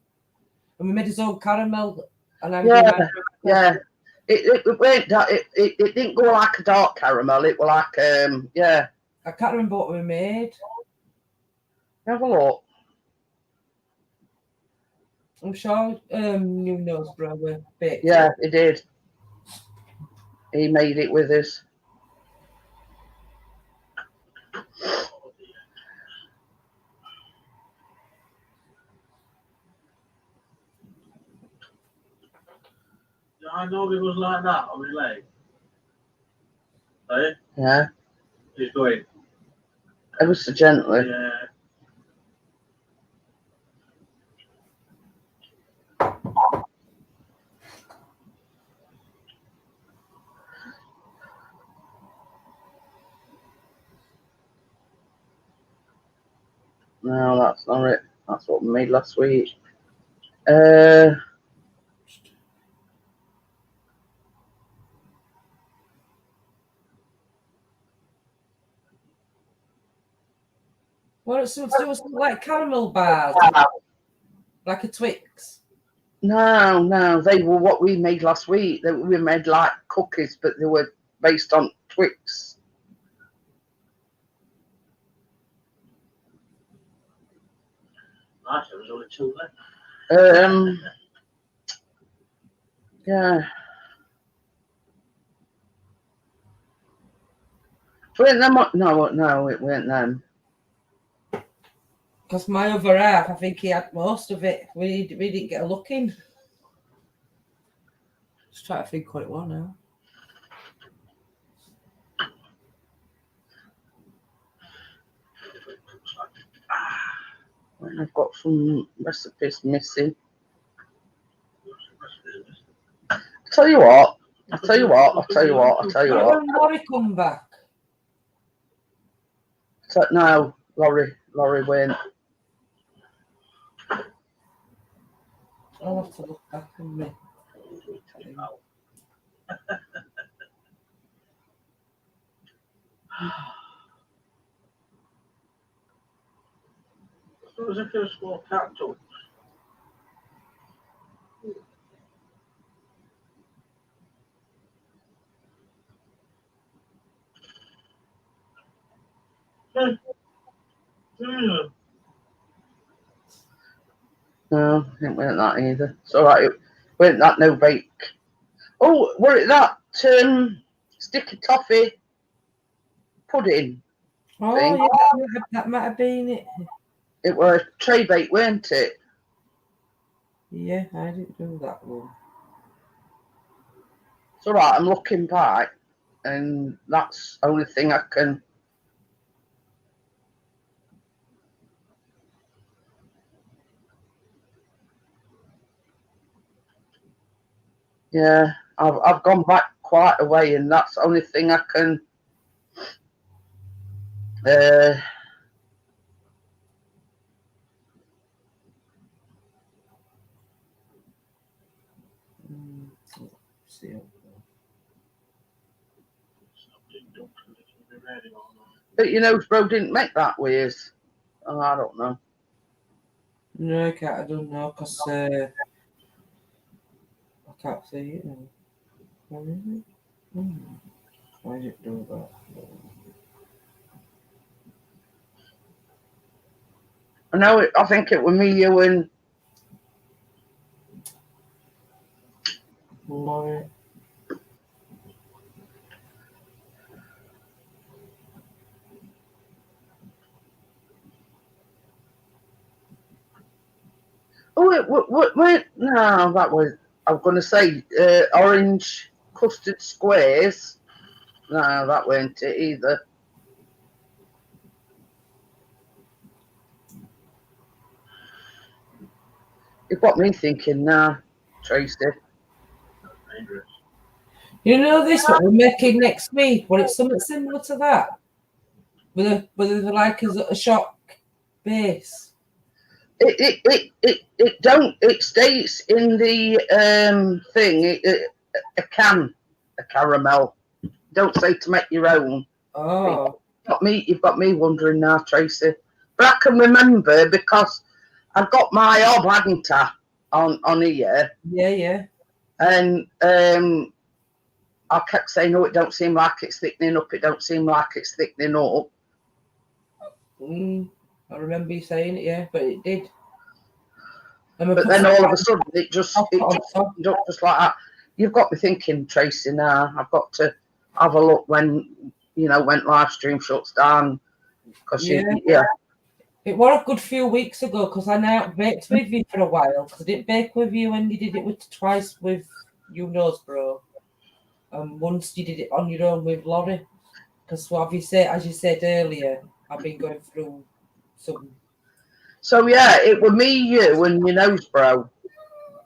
And we made his own caramel. And yeah. It went that it didn't go like a dark caramel. It was like yeah. I can't remember what we made. Have a look. I'm sure you knows, bro, we baked. Yeah, he did. He made it with us. I know it was like that on his leg. Hey? Yeah. He's going. Ever so gently. Yeah. No, that's not it. That's what we made last week. Well, it's something to do with like caramel bars, like a Twix. No, they were what we made last week. We made like cookies, but they were based on Twix. Nice, there was only 2 left. Yeah. Weren't them? No, it weren't them. Because my other half, I think he had most of it. We didn't get a look in. Just try to think what it was now. I've got some recipes missing. I'll tell you what. When Laurie come back? So, no, Laurie went. I'll have to look back on me. It was a first small cat too. No, it weren't that either. It's all right. It weren't that no bake. Oh, were it that sticky toffee pudding? Oh, thing? yeah, that might have been it. It was Traybake, weren't it? Yeah, I didn't do that one. It's all right. I'm looking back. and that's the only thing I can. Yeah, I've gone back quite a way, and that's the only thing I can. See. But you know, bro didn't make that weird. Oh, I don't know. No, I don't know, because I can't see it now. Where is it? Why did it do that? I know. I think it was me, you, and Laurie. wait, no, that was. I was going to say orange custard squares. No, that weren't it either. It got me thinking now, Tracy. You know this, what we're making next week? Well, it's something similar to that. With a like a shock base. It don't. It stays in the thing. A can, a caramel. Don't say to make your own. Oh. You've got me wondering now, Tracy. But I can remember because I've got my hob, hadn't I, on here. Yeah. And I kept saying, "Oh, it don't seem like it's thickening up. It don't seem like it's thickening up." I remember you saying it, yeah, but it did. But then all of a sudden, it just opened up just like that. You've got me thinking, Tracy. Now I've got to have a look when when live stream shuts down. Because yeah. It was a good few weeks ago because I now baked with you for a while because I didn't bake with you when you did it twice with you Nosebro. Once you did it on your own with Laurie. Because as you said earlier, I've been going through some. So yeah, it was me, you, and your Nosebro.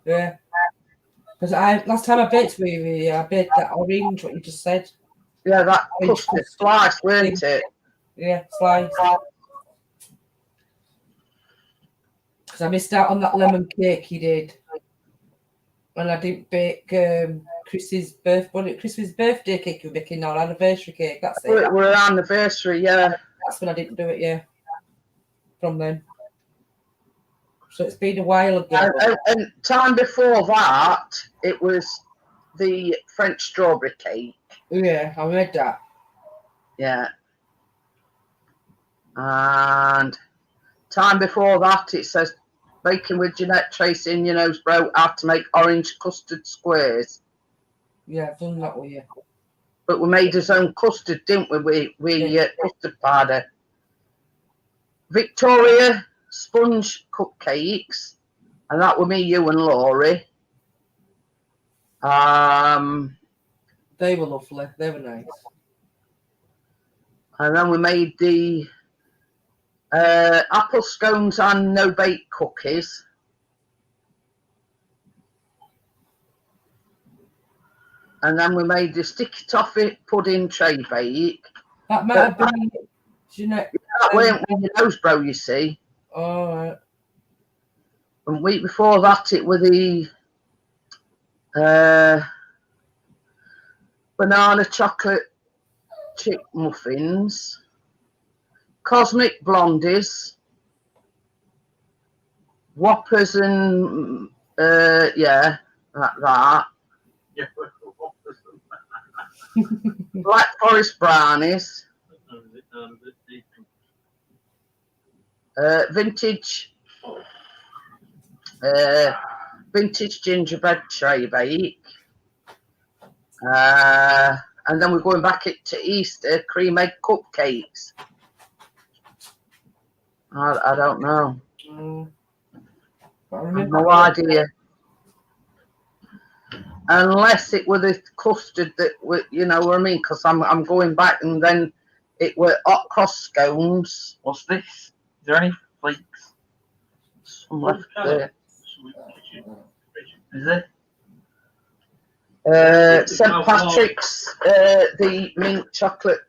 Yeah. Because last time I baked with you, I baked that orange, what you just said. Yeah, that custard slice, weren't it? Yeah, slice. Because I missed out on that lemon cake you did. And I didn't bake Chris's birthday cake you were baking, our anniversary cake. That's it. It was our anniversary, yeah. That's when I didn't do it, yeah. From then. So it's been a while ago. And time before that, it was the French strawberry cake. Yeah, I read that. Yeah. And time before that, it says baking with Jeanette Tracy in your Nosebro, how to make orange custard squares. Yeah, I've done that with you. But we made his own custard, didn't we? We custard powder. Victoria sponge cupcakes, and that were me, you, and Laurie. They were lovely. They were nice. And then we made the apple scones and no bake cookies. And then we made the sticky toffee pudding Traybake. That might have been Jeanette. That weren't with your Nosebro, you see. All right. And the week before that, it were the banana chocolate chip muffins, cosmic blondies, whoppers, and that. Yeah. Black forest brownies, vintage gingerbread Traybake, and then we're going back to Easter cream egg cupcakes. I don't know. I have no idea. unless it were the custard that were, you know what I mean? Because I'm going back, and then it were hot cross scones. What's this? Is there any flakes? Some left there. Is it? St Patrick's, the mint chocolate,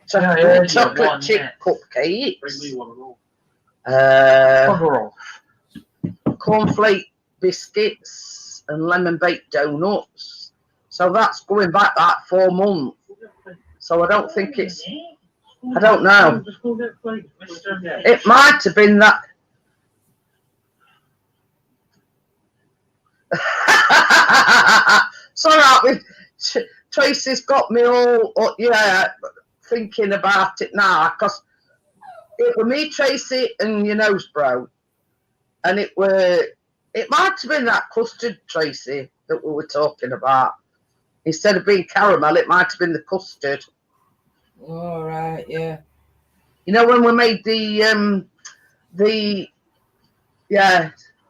chocolate chip cupcakes. Cornflake biscuits and lemon baked donuts. So that's going back that 4 months. So I don't think it's. I don't know. It might have been that. Sorry, Tracy's got me all thinking about it now, because it were me, Tracy, and your nose bro, and it might have been that custard, Tracy, that we were talking about. Instead of being caramel, it might have been the custard. All right, yeah. You know, when we made the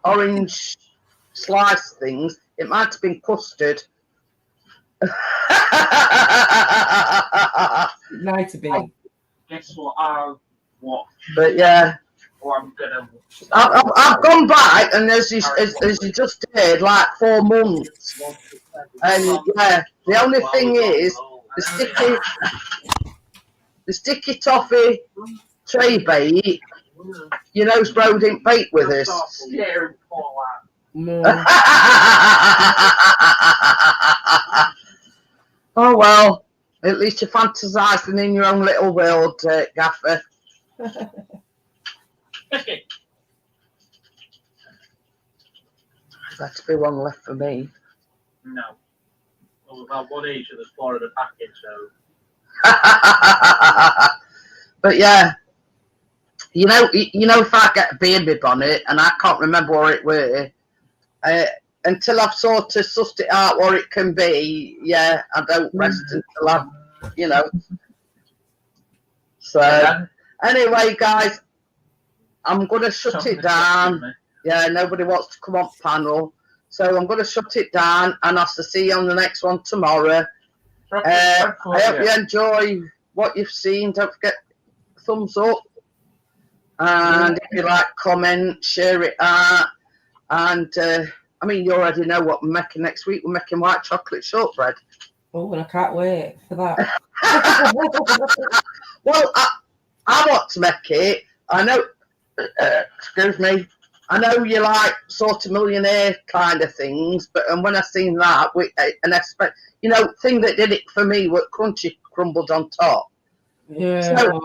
orange slice things, it might have been custard. Might have been. Guess what I'll watch? But yeah, Or I'm gonna. I've gone back, and as you just did, like 4 months, and yeah, the only thing is the sticky toffee Traybake. You know, bro didn't bake with us. No. Oh well, at least you're fantasising in your own little world, Gaffer. That's be one left for me. No. Well, we've had one each of the 4 of the package, so. But yeah, you know, if I get a baby bonnet, and I can't remember where it were, until I've sort of sussed it out what it can be, yeah, I don't rest until I've, you know. So anyway, guys, I'm going to shut it down. Yeah, nobody wants to come on panel. So I'm going to shut it down, and I'll see you on the next one tomorrow. I hope you enjoy what you've seen. Don't forget, thumbs up. And if you like, comment, share it out. And, I mean, you already know what we're making next week. We're making white chocolate shortbread. Oh, and I can't wait for that. Well, I want to make it. I know, excuse me, I know you like sort of millionaire kind of things, but and when I seen that, you know, thing that did it for me was crunchy crumbled on top. Yeah. So,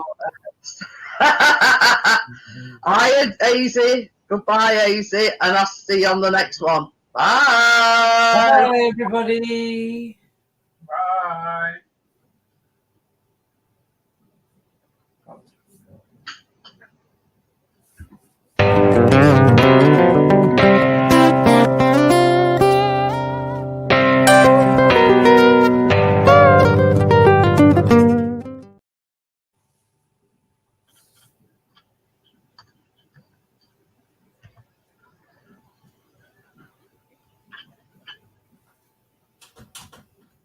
I Easy. Goodbye, Easy, and I'll see you on the next one. Bye. Bye, everybody. Bye.